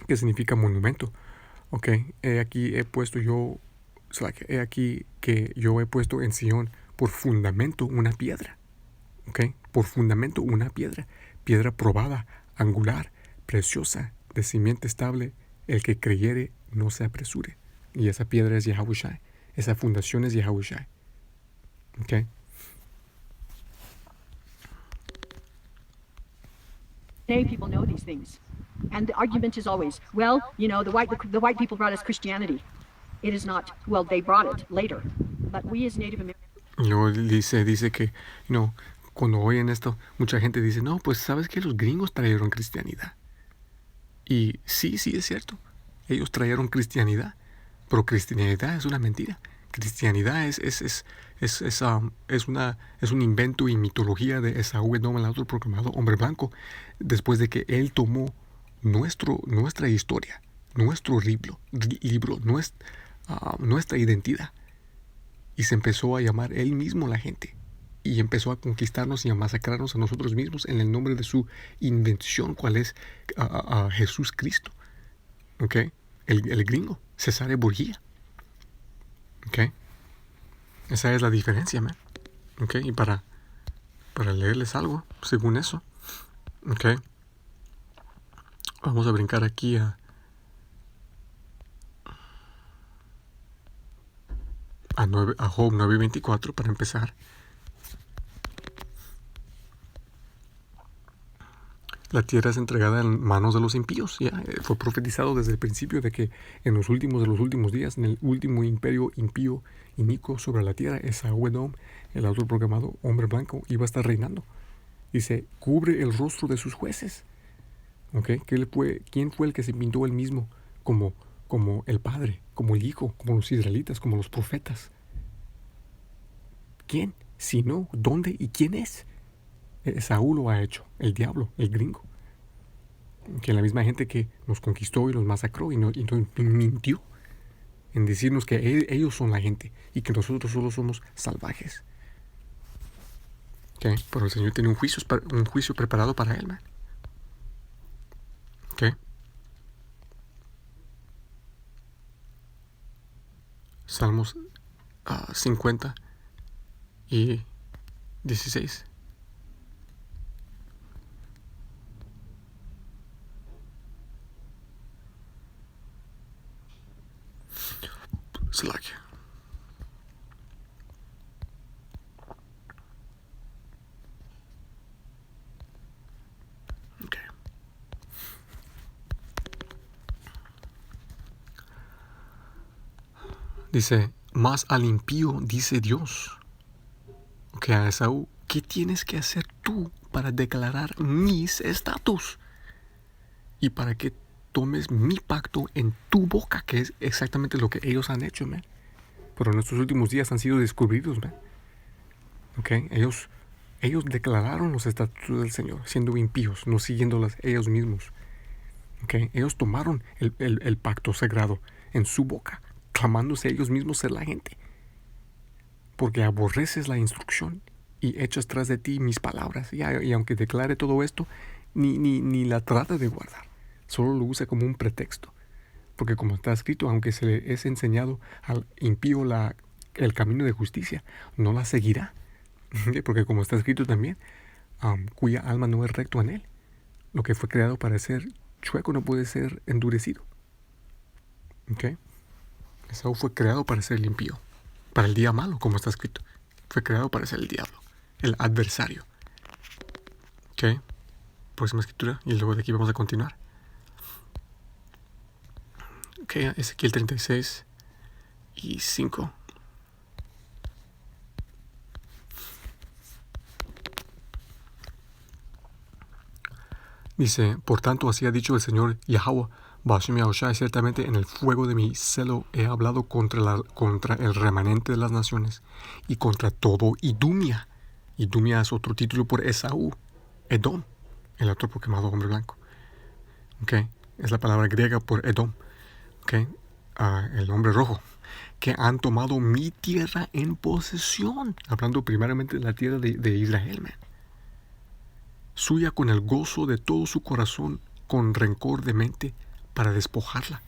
que significa monumento. Okay. He aquí que yo he puesto en Sion por fundamento una piedra. Okay. Por fundamento una piedra probada, angular, preciosa, de simiente estable. El que creyere no se apresure. Y esa piedra es Yahweh Shai. Esa fundación es Yahweh Shai. Okay. Many people know these things, and the argument is always, well, the white people brought us Christianity. It is not. Well, they brought it later, but we as Native Americans. No, dice que cuando oyen esto, mucha gente dice, no, pues sabes que los gringos trajeron cristianidad. Y sí es cierto. Ellos trajeron cristianidad, pero cristianidad es una mentira. Cristianidad es un invento y mitología de Esaú Edom, el autoproclamado hombre blanco, después de que él tomó nuestra historia, nuestro libro, nuestra identidad, y se empezó a llamar él mismo la gente. Y empezó a conquistarnos y a masacrarnos a nosotros mismos en el nombre de su invención, cual es Jesús Cristo. ¿Okay? El gringo, Cesare Borgia. ¿Okay? Esa es la diferencia, man. ¿Okay? Y para leerles algo, según eso. ¿Okay? Vamos a brincar aquí a Job 9:24 para empezar. La tierra es entregada en manos de los impíos. Fue profetizado desde el principio de que en los últimos de los últimos días, en el último imperio impío inicuo sobre la tierra, Esaú Edom, el autoproclamado hombre blanco, iba a estar reinando. Dice, cubre el rostro de sus jueces. ¿Okay? ¿Quién fue el que se pintó él mismo como el Padre, como el Hijo, como los israelitas, como los profetas? ¿Quién? Si no, ¿dónde y quién es? Saúl lo ha hecho, el diablo, el gringo. Que la misma gente que nos conquistó y nos masacró y nos mintió en decirnos que ellos son la gente y que nosotros solo somos salvajes. ¿Okay? Pero el Señor tiene un juicio preparado para él, man. ¿Okay? Salmos 50 y 16. Slack. Okay. Dice, más al impío dice Dios, que a Esaú, ¿qué tienes que hacer tú para declarar mis estatus? Y para que tomes mi pacto en tu boca, que es exactamente lo que ellos han hecho, man. Pero en estos últimos días han sido descubridos, man. Okay. Ellos declararon los estatutos del Señor, siendo impíos, no siguiéndolas ellos mismos. Okay. Ellos tomaron el pacto sagrado en su boca, clamándose ellos mismos ser la gente. Porque aborreces la instrucción y echas tras de ti mis palabras. Y aunque declare todo esto, ni la trata de guardar. Solo lo usa como un pretexto. Porque como está escrito, aunque se le es enseñado al impío el camino de justicia, no la seguirá. Porque como está escrito también, cuya alma no es recto en él. Lo que fue creado para ser chueco no puede ser endurecido. ¿Okay? Esaú fue creado para ser el impío. Para el día malo, como está escrito. Fue creado para ser el diablo. El adversario. ¿Ok? Próxima escritura. Y luego de aquí vamos a continuar. Ok, Ezequiel 36 y 5. Dice, por tanto así ha dicho el Señor Yahweh, Bashem Yahushai, ciertamente en el fuego de mi celo he hablado contra el remanente de las naciones y contra todo Idumia. Idumia es otro título por Esaú, Edom, el otro proclamado hombre blanco. Okay. Es la palabra griega por Edom, okay. El hombre rojo, que han tomado mi tierra en posesión, hablando primeramente de la tierra de Israel, man. Suya con el gozo de todo su corazón, con rencor de mente, para despojarla.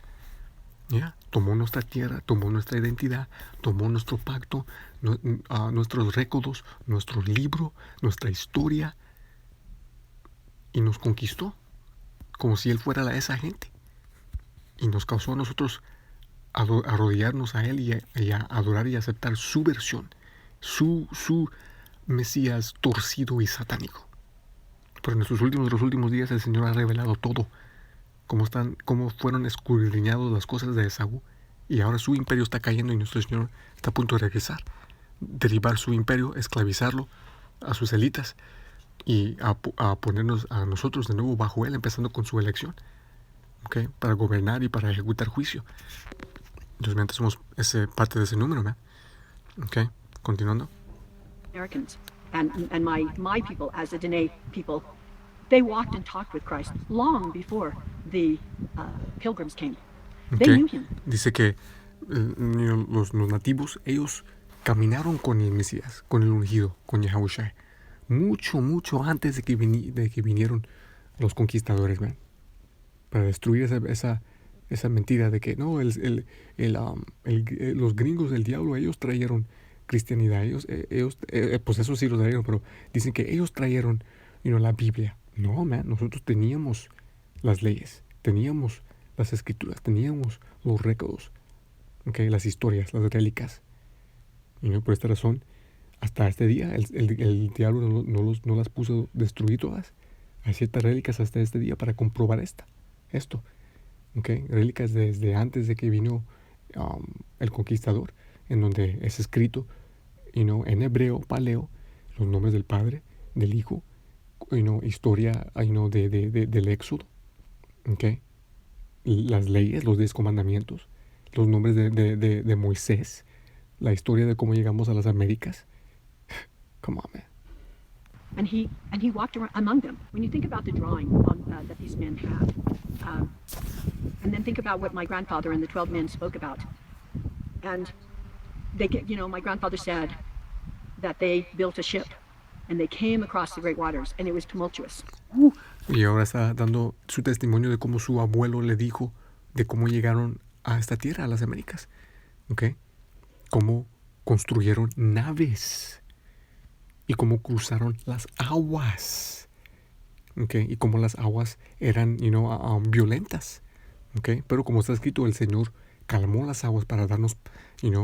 ¿Ya? Tomó nuestra tierra, tomó nuestra identidad, tomó nuestro pacto, nuestros récords, nuestro libro, nuestra historia, y nos conquistó, como si Él fuera esa gente. Y nos causó a nosotros arrodillarnos a Él y a adorar y aceptar su versión, su Mesías torcido y satánico. Pero en los últimos días el Señor ha revelado todo, cómo fueron escudriñadas las cosas de Esaú, y ahora su imperio está cayendo y nuestro Señor está a punto de regresar, derribar su imperio, esclavizarlo a sus élites y a ponernos a nosotros de nuevo bajo Él, empezando con su elección, ¿okay? Para gobernar y para ejecutar juicio. Entonces, mientras somos parte de ese número, ¿no? ¿Okay? Continuando. Americans and my people as the Dene people, they walked and talked with Christ long before the pilgrims came. They Okay. knew him. Dice que los nativos, ellos caminaron con el Mesías, con el ungido, con Yahushua, mucho antes de que vinieron los conquistadores, man, para destruir esa mentira de que no, los gringos del diablo, ellos trajeron cristianidad, pues eso sí lo trajeron, pero dicen que ellos trajeron la Biblia. No, man, nosotros teníamos las leyes, teníamos las escrituras, teníamos los récords, okay, las historias, las rélicas. Y por esta razón, hasta este día, el diablo no las puso destruir todas. Hay ciertas rélicas hasta este día para comprobar esto. Okay, rélicas desde antes de que vino el conquistador, en donde es escrito en hebreo, paleo, los nombres del Padre, del Hijo historia, del Éxodo, ¿ok? Las leyes, los 10 comandamientos, los nombres de Moisés, la historia de cómo llegamos a las Américas. Come on, man. And he walked around among them. When you think about the drawing that these men had, and then think about what my grandfather and the 12 men spoke about, and my grandfather said that they built a ship and they came across the great waters and it was tumultuous. Y ahora está dando su testimonio de cómo su abuelo le dijo de cómo llegaron a esta tierra, a las Américas, ¿ok? Cómo construyeron naves y cómo cruzaron las aguas, ¿ok? Y cómo las aguas eran, violentas, ¿ok? Pero como está escrito, el Señor calmó las aguas para darnos,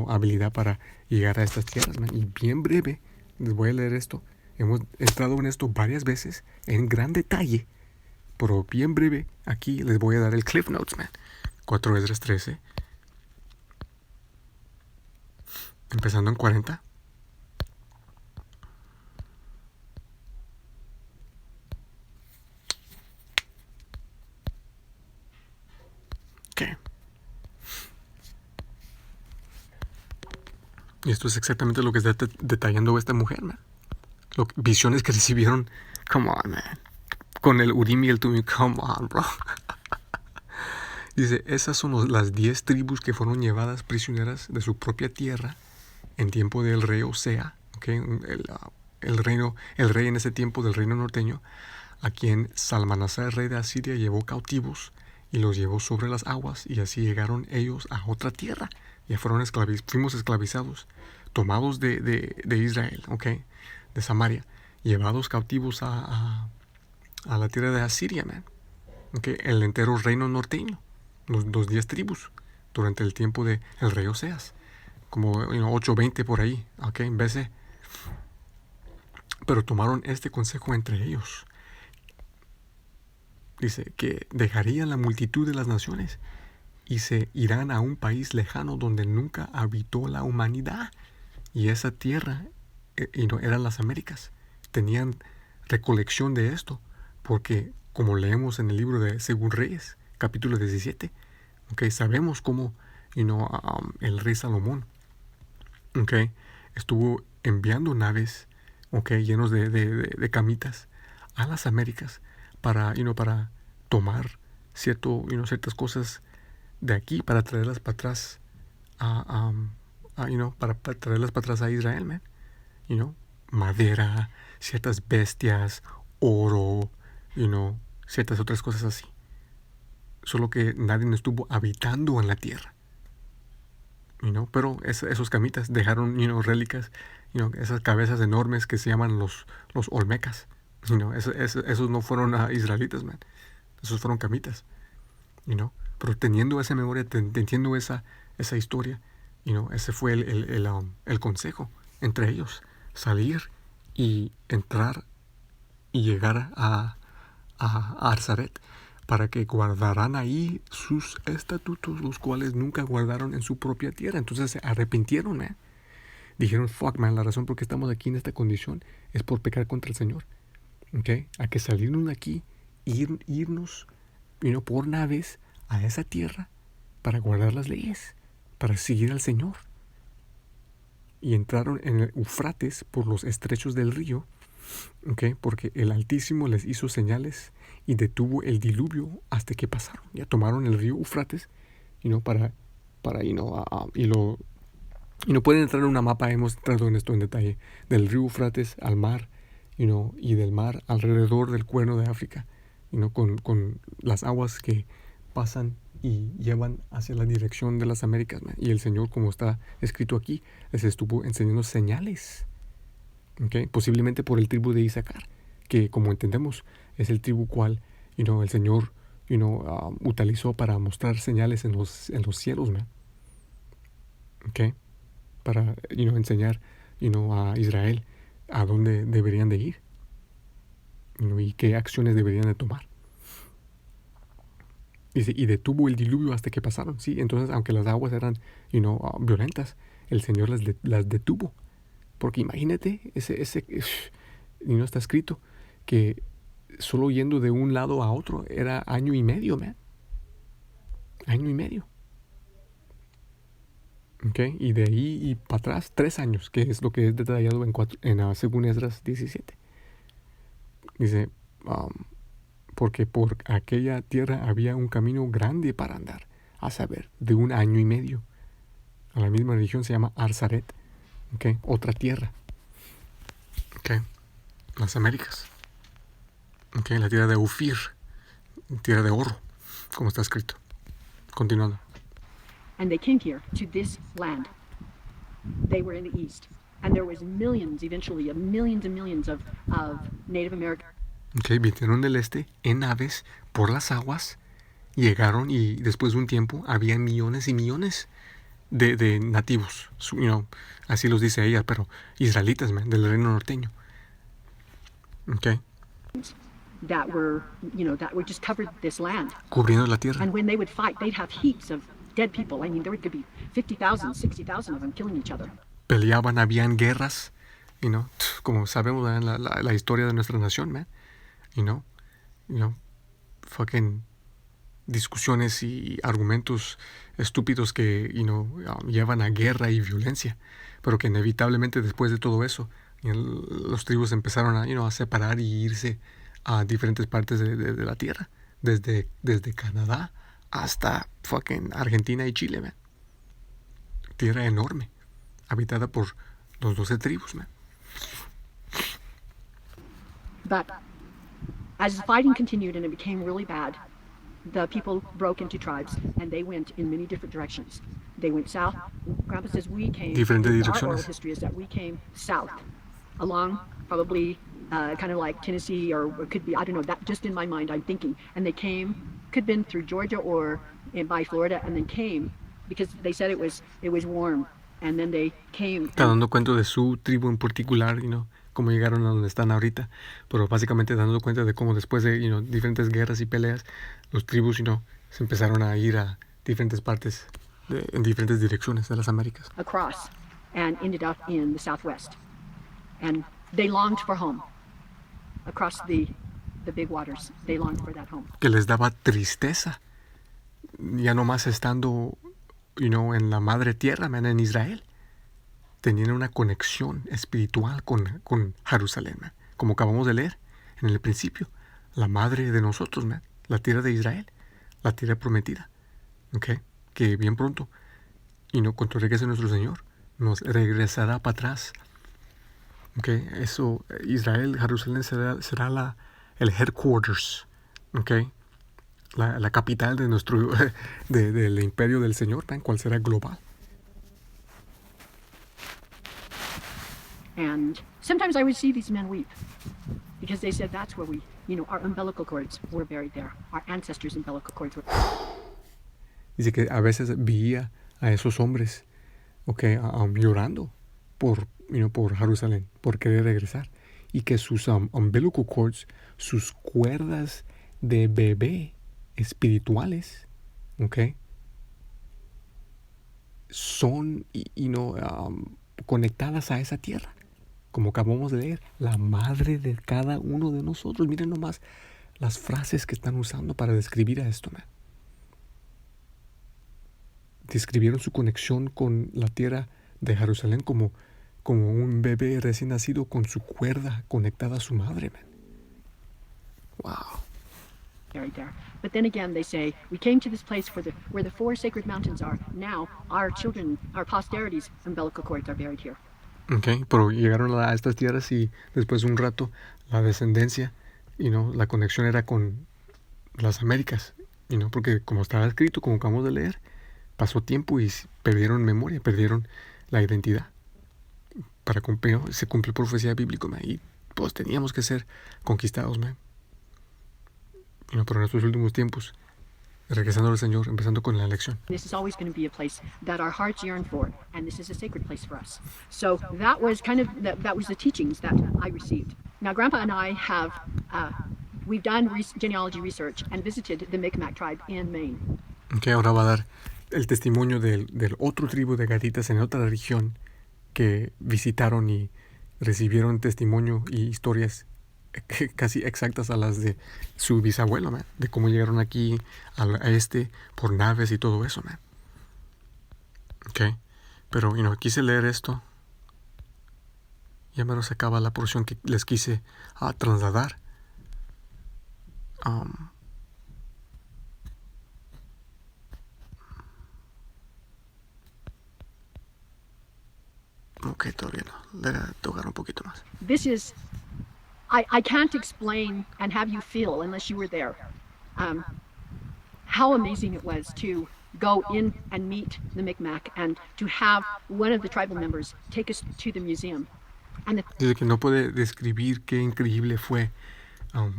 habilidad para llegar a estas tierras, man. Y bien breve, les voy a leer esto. Hemos entrado en esto varias veces, en gran detalle, pero bien breve, aquí les voy a dar el Cliff Notes, man. 4 Esdras 13. Empezando en 40. Y esto es exactamente lo que está detallando esta mujer, man. Visiones que recibieron. Come on, man. Con el Urim y el Tumim. Come on, bro. Dice, esas son las 10 tribus que fueron llevadas prisioneras de su propia tierra en tiempo del rey Osea, ¿okay? El rey en ese tiempo del reino norteño, a quien Salmanasar, rey de Asiria, llevó cautivos y los llevó sobre las aguas, y así llegaron ellos a otra tierra. Ya fuimos esclavizados, tomados de Israel, ¿okay? De Samaria, llevados cautivos a la tierra de Asiria, man. ¿Okay? El entero reino norteño, los 10 tribus, durante el tiempo del rey Oseas, como 820 por ahí, ¿okay? En BC. Pero tomaron este consejo entre ellos. Dice que dejarían la multitud de las naciones y se irán a un país lejano donde nunca habitó la humanidad. Y esa tierra eran las Américas. Tenían recolección de esto, porque como leemos en el libro de Según Reyes, capítulo 17, ¿okay? Sabemos cómo el rey Salomón, ¿okay? Estuvo enviando naves, ¿okay? Llenos de camitas a las Américas para tomar ciertas cosas de aquí para traerlas para atrás para traerlas para atrás a Israel, man. Madera, ciertas bestias, oro, ciertas otras cosas así. Solo que nadie estuvo habitando en la tierra. Pero esos camitas dejaron, rélicas, esas cabezas enormes que se llaman los olmecas. Esos no fueron israelitas, man. Esos fueron camitas, Pero teniendo esa memoria, teniendo esa historia, ese fue el consejo entre ellos. Salir y entrar y llegar a Arzaret, para que guardarán ahí sus estatutos, los cuales nunca guardaron en su propia tierra. Entonces se arrepintieron, man. Dijeron, fuck, man, la razón por qué estamos aquí en esta condición es por pecar contra el Señor. ¿Okay? Hay que salirnos de aquí, irnos por naves a esa tierra para guardar las leyes, para seguir al Señor. Y entraron en el Eufrates por los estrechos del río, ¿okay? Porque el Altísimo les hizo señales y detuvo el diluvio hasta que pasaron. Ya tomaron el río Eufrates, pueden entrar en una mapa. Hemos entrado en esto en detalle, del río Eufrates al mar, y del mar alrededor del cuerno de África, con las aguas que pasan y llevan hacia la dirección de las Américas, man. Y el Señor, como está escrito aquí, les estuvo enseñando señales, ¿okay? Posiblemente por el tribu de Isaacar, que como entendemos es el tribu cual el Señor utilizó para mostrar señales en los cielos, man. ¿Okay? Para enseñar a Israel a dónde deberían de ir, y qué acciones deberían de tomar. Dice, y detuvo el diluvio hasta que pasaron. Sí, entonces, aunque las aguas eran violentas, el Señor las detuvo. Porque imagínate, está escrito que solo yendo de un lado a otro era año y medio, man. Año y medio. Okay, y de ahí y para atrás 3 años, que es lo que es detallado según Esdras 17. Dice, porque por aquella tierra había un camino grande para andar, a saber, de un año y medio. A la misma región se llama Arzaret, okay, otra tierra, okay, las Américas, okay, la tierra de Ufir, tierra de oro, como está escrito. Continuando. And they came here to this land. They were in the east. And there was millions, eventually, millions and millions of Native Americans. Okay, vinieron del este en naves por las aguas, llegaron y después de un tiempo había millones y millones de nativos, así los dice ella, pero israelitas, man, del reino norteño. Okay. That were just covered this land. Cubriendo la tierra. And when they would fight, they'd have heaps of dead people. I mean, there could be 50,000, 60,000 of them killing each other. Peleaban, habían guerras, como sabemos la historia de nuestra nación, man. Fucking discusiones y argumentos estúpidos que, llevan a guerra y violencia, pero que inevitablemente después de todo eso, los tribus empezaron a separar y irse a diferentes partes de la tierra, desde Canadá hasta fucking Argentina y Chile, man. Tierra enorme, habitada por los 12 tribus, man. But as the fighting continued and it became really bad, the people broke into tribes and they went in many different directions. They went south. Grandpa says we came. Diferentes Our direcciones. oral history is that we came south, along probably kind of like Tennessee, or it could be, I don't know. That just in my mind, I'm thinking. And they came, could have been through Georgia or by Florida, and then came because they said it was warm, and then they came. Está dando cuenta de su tribu en particular, cómo llegaron a donde están ahorita, pero básicamente dando cuenta de cómo después de diferentes guerras y peleas, los tribus se empezaron a ir a diferentes partes, en diferentes direcciones de las Américas. Across and ended up in the Southwest, and they longed for home. Across the big waters, they longed for that home. Que les daba tristeza, ya nomás estando, en la madre tierra, man, en Israel. Tenían una conexión espiritual con Jerusalén, man. Como acabamos de leer en el principio, la madre de nosotros, man, la tierra de Israel, la tierra prometida, okay, que bien pronto, cuando regrese nuestro Señor, nos regresará para atrás. Okay, eso, Israel, Jerusalén será el headquarters, okay, la capital de nuestro del imperio del Señor, man, cual será global. And sometimes I would see these men weep because they said that's where our umbilical cords were buried there. Our ancestors' umbilical cords were. Dice que a veces veía a esos hombres, okay, llorando por Jerusalén, por querer regresar, y que sus umbilical cords, sus cuerdas de bebé espirituales, okay, son conectadas a esa tierra. Como acabamos de leer, la madre de cada uno de nosotros. Miren nomás las frases que están usando para describir a esto, man. Describieron su conexión con la tierra de Jerusalén como un bebé recién nacido con su cuerda conectada a su madre, man. Wow. Buried there. But then again, they say, we came to this place where the 4 sacred mountains are. Now, our children, our posterity's umbilical cords are buried here. Okay, pero llegaron a estas tierras y después de un rato la descendencia, la conexión era con las Américas, porque como estaba escrito, como acabamos de leer, pasó tiempo y perdieron memoria, perdieron la identidad. Se cumplió profecía bíblica, man, y pues teníamos que ser conquistados, man. Pero en estos últimos tiempos, regresando al Señor, empezando con la elección. This is always going to be a place that our hearts yearn for, and this is a sacred place for us. So that was that was the teachings that I received. Now, Grandpa and I have we've done genealogy research and visited the Mi'kmaq tribe in Maine. Okay, ahora va a dar el testimonio del otro tribu de gatitas en otra región que visitaron y recibieron testimonio y historias casi exactas a las de su bisabuelo, man, de cómo llegaron aquí a este por naves y todo eso, man. Okay. Pero, quise leer esto. Ya menos acaba la porción que les quise trasladar. Ok, todavía no. Le voy a tocar un poquito más. This is, I can't explain and have you feel unless you were there, how amazing it was to go in and meet the Micmac and to have one of the tribal members take us to the museum. And Dice que no puede describir qué increíble fue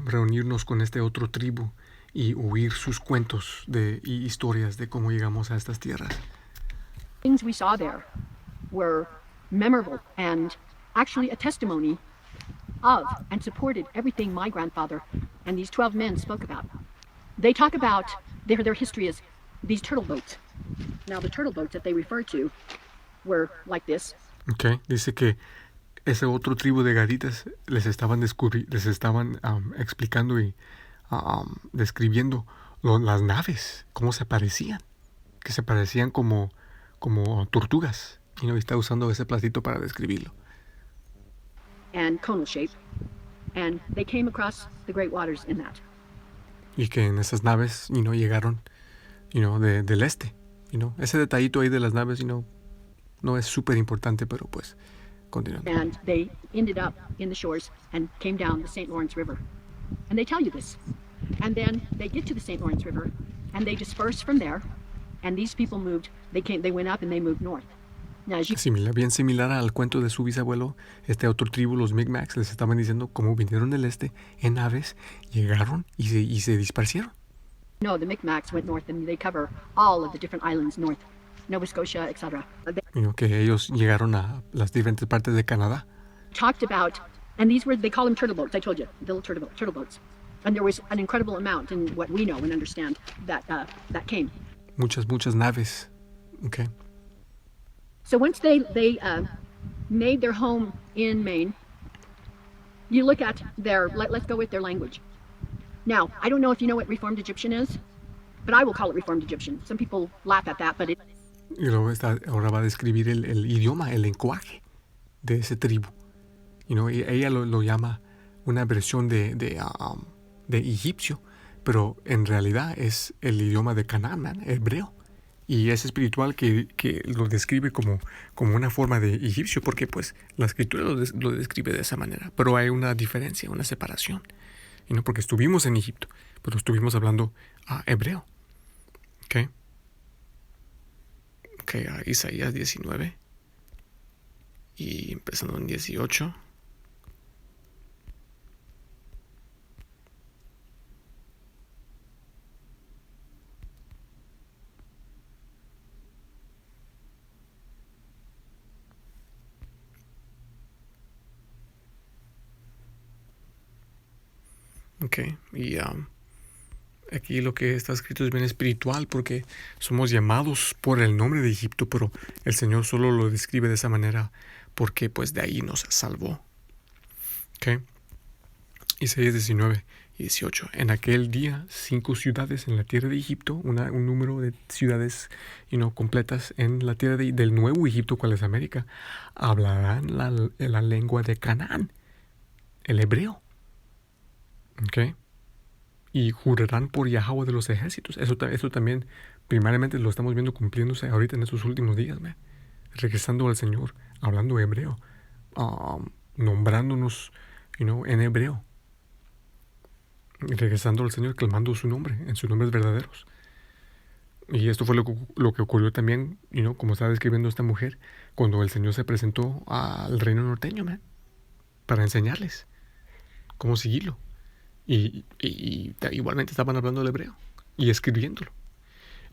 reunirnos con este otro tribu y oír sus cuentos y historias de cómo llegamos a estas tierras. things we saw there were memorable and actually a testimony of and supported everything my grandfather and these 12 men spoke about. They talk about their history as these turtle boats. Now the turtle boats that they refer to were like this. Okay. Dice que ese otro tribu de gaditas les estaban explicando y describiendo las naves, cómo se parecían, que se parecían como tortugas. Y está usando ese platito para describirlo. And conal shape. And they came across the great waters in that. Y que en esas naves, llegaron, del este. Ese detallito ahí de las naves, no es súper importante, pero pues, continuando. And they ended up in the shores and came down the St. Lawrence River. And they tell you this. And then they get to the St. Lawrence River and they disperse from there. And these people moved, they went up and they moved north. Now, bien similar al cuento de su bisabuelo, este otro tribu, los Micmacs, les estaban diciendo cómo vinieron del este en naves, llegaron y se dispersieron. No, the Micmacs went north and they cover all of the different islands north, Nova Scotia, etc. Que ellos llegaron a las diferentes partes de Canadá. Talked about, and they call them turtle boats. I told you, the little turtle boats. And there was an incredible amount in what we know and understand that came. Muchas naves. Okay. So once they made their home in Maine, you look at let's go with their language. Now, I don't know if you know what Reformed Egyptian is, but I will call it Reformed Egyptian. Some people laugh at that, but it... Y luego ahora va a describir el idioma, el lenguaje de ese tribu. Y ella lo llama una versión de egipcio, pero en realidad es el idioma de Canaán, hebreo. Y es espiritual que lo describe como una forma de egipcio, porque pues la escritura lo describe de esa manera. Pero hay una diferencia, una separación. Porque estuvimos en Egipto, pero estuvimos hablando hebreo. ¿Ok? Isaías 19. Y empezando en 18. Okay. Y aquí lo que está escrito es bien espiritual porque somos llamados por el nombre de Egipto, pero el Señor solo lo describe de esa manera porque pues de ahí nos salvó. Okay. Isaías 19 y 18. En aquel día 5 ciudades en la tierra de Egipto, un número de ciudades completas en la tierra del nuevo Egipto, cual es América, hablarán la lengua de Canaán, el hebreo. Okay. Y jurarán por Yahweh de los ejércitos. Eso también primariamente lo estamos viendo cumpliéndose ahorita en estos últimos días, regresando al Señor, hablando hebreo, nombrándonos en hebreo, regresando al Señor, clamando su nombre, en sus nombres verdaderos. Y esto fue lo que ocurrió también, como estaba describiendo esta mujer, cuando el Señor se presentó al reino norteño, para enseñarles cómo seguirlo. Y igualmente estaban hablando el hebreo y escribiéndolo.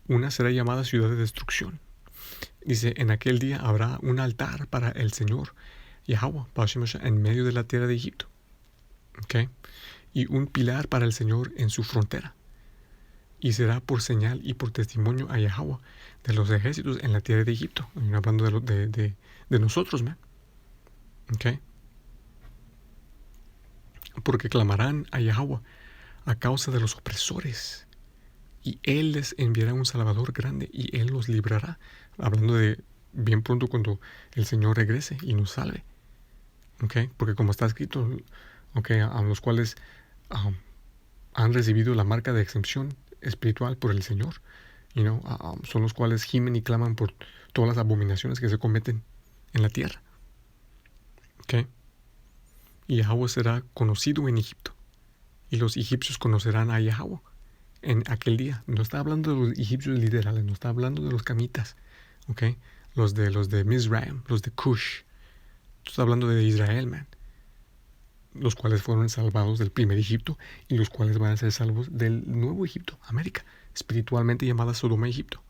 Una será llamada ciudad de destrucción. Dice, en aquel día habrá un altar para el Señor Yahweh en medio de la tierra de Egipto. Okay. Y un pilar para el Señor en su frontera. Y será por señal y por testimonio a Yahweh de los ejércitos en la tierra de Egipto. Hablando de nosotros, Okay. porque clamarán a Yahweh a causa de los opresores, y Él les enviará un Salvador grande, y Él los librará. Hablando de bien pronto cuando el Señor regrese y nos salve. ¿Okay? Porque como está escrito, okay, a los cuales han recibido la marca de exempción espiritual por el Señor, son los cuales gimen y claman por todas las abominaciones que se cometen en la tierra. ¿Okay? Y Yahweh será conocido en Egipto, y los egipcios conocerán a Yahweh en aquel día. No está hablando de los egipcios literales, no está hablando de los camitas, ¿okay? Los de Mizraim, los de Cush. Está hablando de Israel, man. Los cuales fueron salvados del primer Egipto y los cuales van a ser salvos del nuevo Egipto, América, espiritualmente llamada Sodoma y Egipto,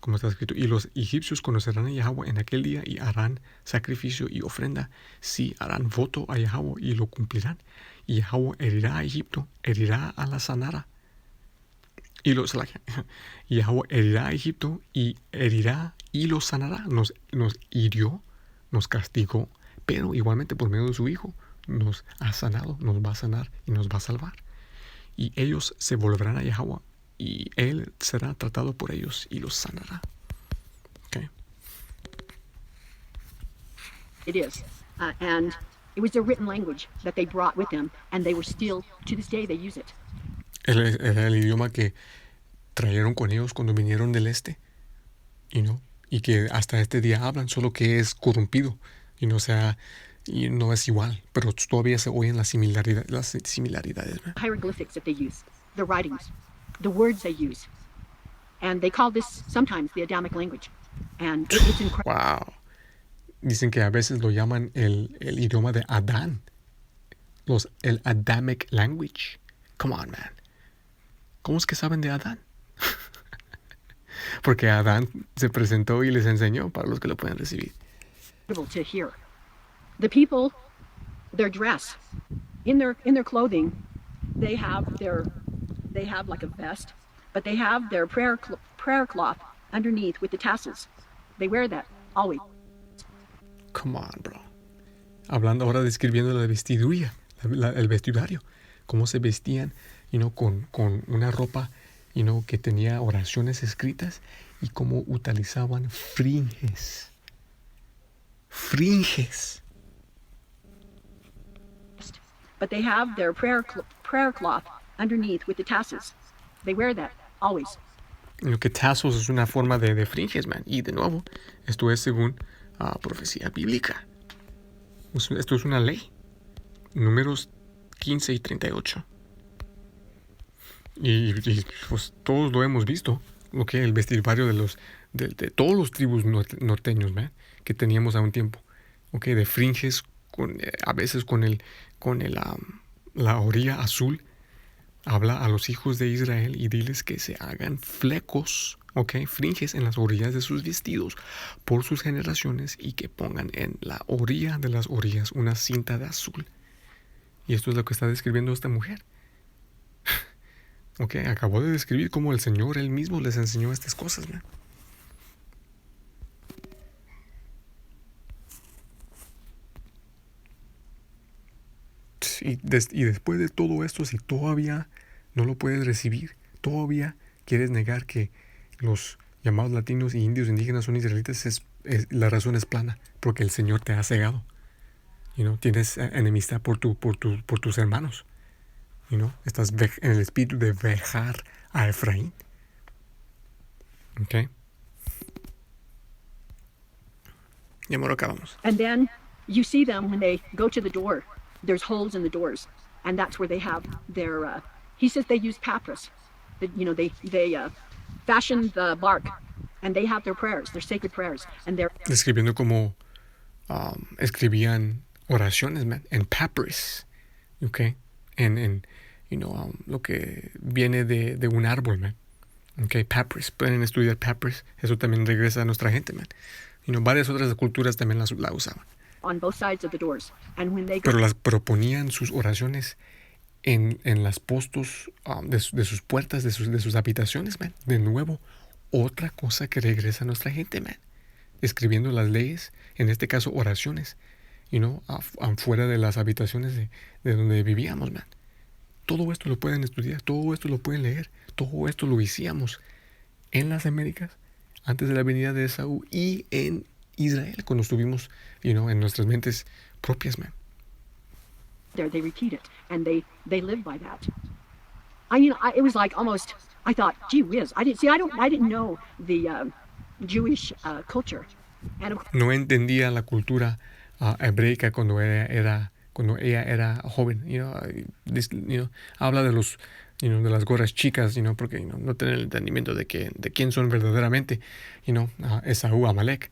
como está escrito. Y los egipcios conocerán a Yahweh en aquel día y harán sacrificio y ofrenda. Sí, harán voto a Yahweh y lo cumplirán. Y Yahweh herirá a Egipto, herirá a la Sanara. Y Yahweh herirá a Egipto y herirá y lo sanará. Nos hirió, nos castigó, pero igualmente por medio de su Hijo nos ha sanado, nos va a sanar y nos va a salvar. Y ellos se volverán a Yahweh y Él será tratado por ellos y los sanará. Okay. It is. And it was their written language that they brought with them, and they were still, to this day, they use it. Era el idioma que trajeron con ellos cuando vinieron del este, y que hasta este día hablan, solo que es corrompido, y no es igual, pero todavía se oyen las similaridades. Man. Hieroglyphics that they use, the writings, the words they use, and they call this sometimes the Adamic language, and it's incredible. Wow. Dicen que a veces lo llaman el idioma de Adán, el Adamic language. Come on, man. ¿Cómo es que saben de Adán? Porque Adán se presentó y les enseñó para los que lo pueden recibir. To hear. The people, their dress, in their clothing, they have like a vest, but they have their prayer cloth underneath with the tassels. They wear that always. Come on, bro. Hablando ahora, describiendo la vestidura, el vestuario, cómo se vestían, con una ropa, que tenía oraciones escritas y cómo utilizaban fringes. Fringes. But they have their prayer cloth underneath with the tassels. They wear that always. Lo que tassels es una forma de fringes, man. Y de nuevo, esto es según profecía bíblica. Esto es una ley. Números 15 y 38. Y pues todos lo hemos visto. El vestuario de todos los tribus norteños, man, que teníamos a un tiempo. De fringes, a veces con la orilla azul. Habla a los hijos de Israel y diles que se hagan flecos, fringes en las orillas de sus vestidos por sus generaciones y que pongan en la orilla de las orillas una cinta de azul. Y esto es lo que está describiendo esta mujer. Acabó de describir cómo el Señor Él mismo les enseñó estas cosas, ¿no? Y después de todo esto, si todavía no lo puedes recibir, todavía quieres negar que los llamados latinos y indios indígenas son israelitas, la razón es plana, porque el Señor te ha cegado. Tienes enemistad por tus hermanos. Estás en el espíritu de vejar a Efraín. Y ahora acabamos. And then you see them when they go to the door. There's holes in the doors, and that's where they have their. He says they use papyrus. They fashion the bark, and they have their prayers, their sacred prayers, and they're describiendo como escribían oraciones, man, en papyrus, en lo que viene de un árbol, man. Papyrus, pueden estudiar papyrus, eso también regresa a nuestra gente, man. Varias otras culturas también la usaban. On both sides of the doors, and when they go, pero ponían sus oraciones en las postos de sus puertas, de sus habitaciones, man. De nuevo, otra cosa que regresa a nuestra gente, man. Escribiendo las leyes, en este caso oraciones, afuera de las habitaciones de donde vivíamos, man. Todo esto lo pueden estudiar, todo esto lo pueden leer, todo esto lo hicimos en las Américas antes de la venida de Esaú y en Israel cuando estuvimos, en nuestras mentes propias, man. There, they repeat it, and they live by that. It was like almost. I thought, gee whiz, I didn't know the Jewish culture, and of No entendía la cultura hebreica cuando ella era joven, habla de los, de las gorras chicas, porque no tiene el entendimiento de quién son verdaderamente, Esaú, Amalek,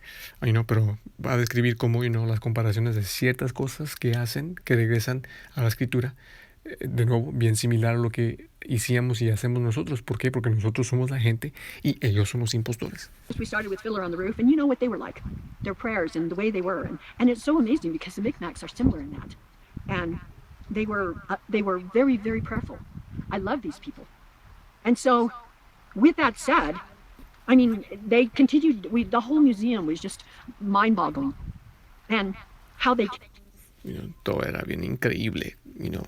pero va a describir cómo, las comparaciones de ciertas cosas que hacen, que regresan a la escritura, de nuevo, bien similar a lo que hicimos y hacemos nosotros. ¿Por qué? Porque nosotros somos la gente y ellos son los impostores. we started with Fiddler on the Roof, and you know what they were like, their prayers and the way they were, and it's so amazing because the Micmacs are similar in that, and they were very, very prayerful. I love these people, and so with that said, I mean, they continued. The whole museum was just mind-boggling, and how they. Todo era bien increíble,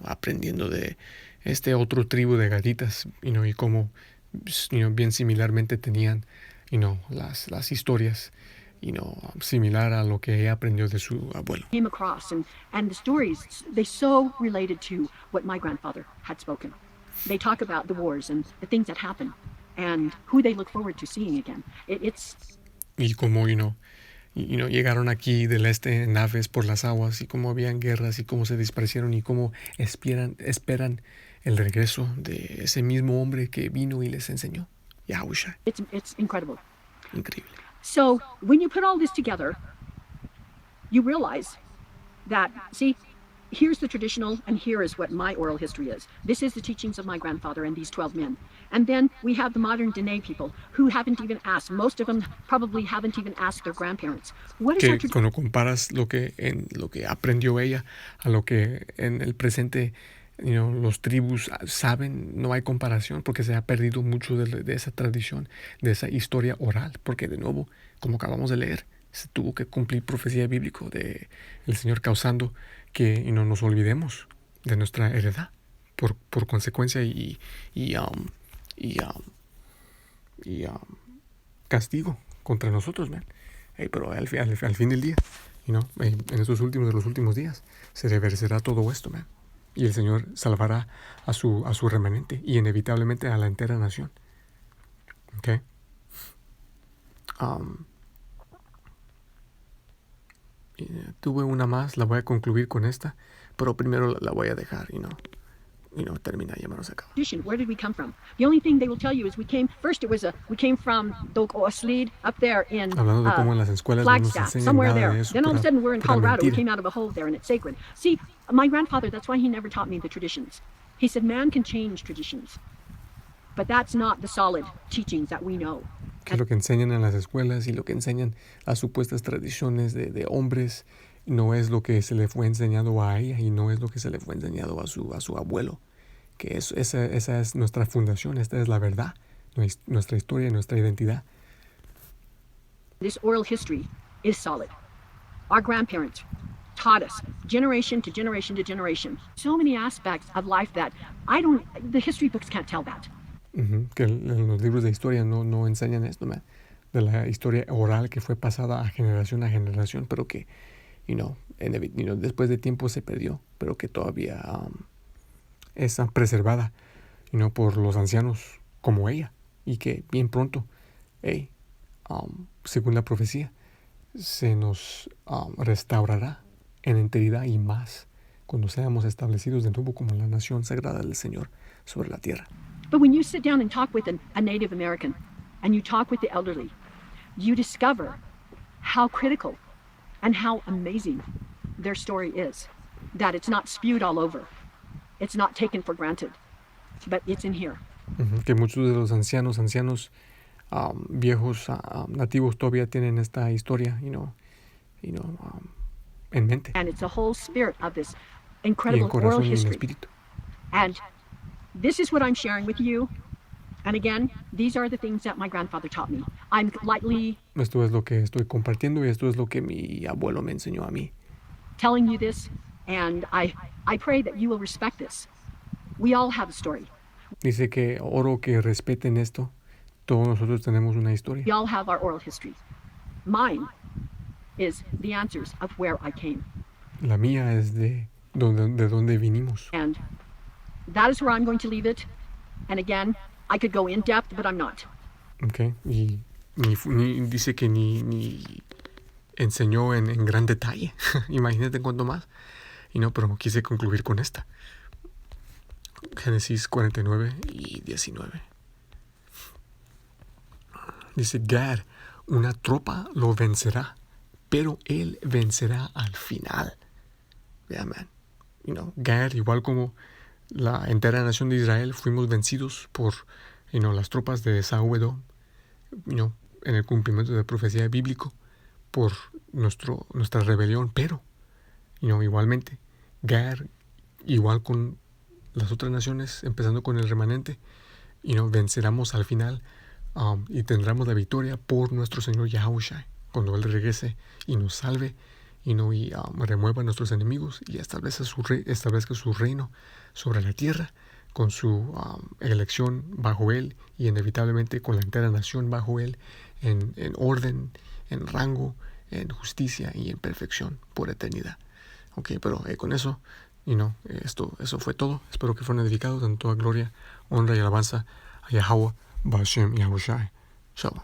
aprendiendo de este otro tribu de gatitas, y cómo, bien similarmente tenían, las historias, similar a lo que ella aprendió de su abuelo. Came across and the stories, they so related to what my grandfather had spoken. They talk about the wars and the things that happen and who they look forward to seeing again. Y como, llegaron aquí del este en naves por las aguas y cómo habían guerras y cómo se disparecieron y cómo esperan el regreso de ese mismo hombre que vino y les enseñó, Yahushua. It's incredible. Increíble. So when you put all this together, you realize that, see, here's the traditional and here is what my oral history is. This is the teachings of my grandfather and these 12 men. And then we have the modern Dene people who haven't even asked. Most of them probably haven't even asked their grandparents. What is que cuando comparas lo que aprendió ella a lo que en el presente los tribus saben, no hay comparación porque se ha perdido mucho de esa tradición, de esa historia oral, porque de nuevo, como acabamos de leer, se tuvo que cumplir profecía bíblica de el Señor causando que nos olvidemos de nuestra heredad por consecuencia y castigo contra nosotros, man. Pero al fin del día, en estos de los últimos días, se reversará todo esto, man. Y el Señor salvará a su remanente y inevitablemente a la entera nación. ¿Ok? Tuve una más, la voy a concluir con esta, pero primero la voy a dejar, termina y ya me lo acaba. Where did we come from? The only thing they will tell you is we came from Dogoslid up there in Hablando de cómo en las escuelas no nos Flagstaff, enseñan somewhere nada there. de eso. Then all of a sudden we're in Colorado. We mentira. came out of a hole there and it's sacred. See, my grandfather, that's why he never taught me the traditions. He said man can change traditions, but that's not the solid teachings that we know. Que lo que enseñan en las escuelas y lo que enseñan las supuestas tradiciones de hombres no es lo que se le fue enseñado a ella y no es lo que se le fue enseñado a su abuelo. Que esa es nuestra fundación, esta es la verdad, nuestra historia, nuestra identidad. This oral history is solid. Our grandparents taught us generation to generation to generation. So many aspects of life that the history books can't tell that. Que los libros de historia no enseñan esto, man, de la historia oral que fue pasada a generación, pero que, después de tiempo se perdió, pero que todavía es preservada, por los ancianos como ella, y que bien pronto, según la profecía, se nos restaurará en enteridad y más cuando seamos establecidos de nuevo como la nación sagrada del Señor sobre la tierra. But when you sit down and talk with a Native American and you talk with the elderly, you discover how critical and how amazing their story is. That it's not spewed all over. It's not taken for granted, but it's in here. Que muchos de los ancianos viejos nativos todavía tienen esta historia, en mente. And it's the whole spirit of this Y en incredible oral corazón y en history. espíritu. And this is what I'm sharing with you. And again, these are the things that my grandfather taught me. I'm lightly. Esto es lo que estoy compartiendo y esto es lo que mi abuelo me enseñó a mí. telling you this, and I pray that you will respect this. We all have a story. Dice que oro que respeten esto. Todos nosotros tenemos una historia. We all have our oral history. Mine is the answers of where I came. La mía es de donde vinimos. And that is where I'm going to leave it. And again, I could go in depth, but I'm not. Okay. Y dice que ni enseñó en gran detalle. Imagínate cuánto más. Pero quise concluir con esta. Génesis 49 y 19. Dice, Gad, una tropa lo vencerá, pero él vencerá al final. Yeah, man. Gad, igual como la entera nación de Israel, fuimos vencidos por, las tropas de Saúl, en el cumplimiento de la profecía bíblico, por nuestra rebelión. Pero, igualmente, Gad, igual con las otras naciones, empezando con el remanente, venceremos al final y tendremos la victoria por nuestro Señor Yahushua, cuando Él regrese y nos salve, y remueva a nuestros enemigos y establezca su reino sobre la tierra, con su elección bajo Él y inevitablemente con la entera nación bajo Él, en orden, en rango, en justicia y en perfección por eternidad. Pero con eso, eso fue todo. Espero que fueron edificados en toda gloria, honra y alabanza a Yahweh, Bashem Yahushua. Shalom.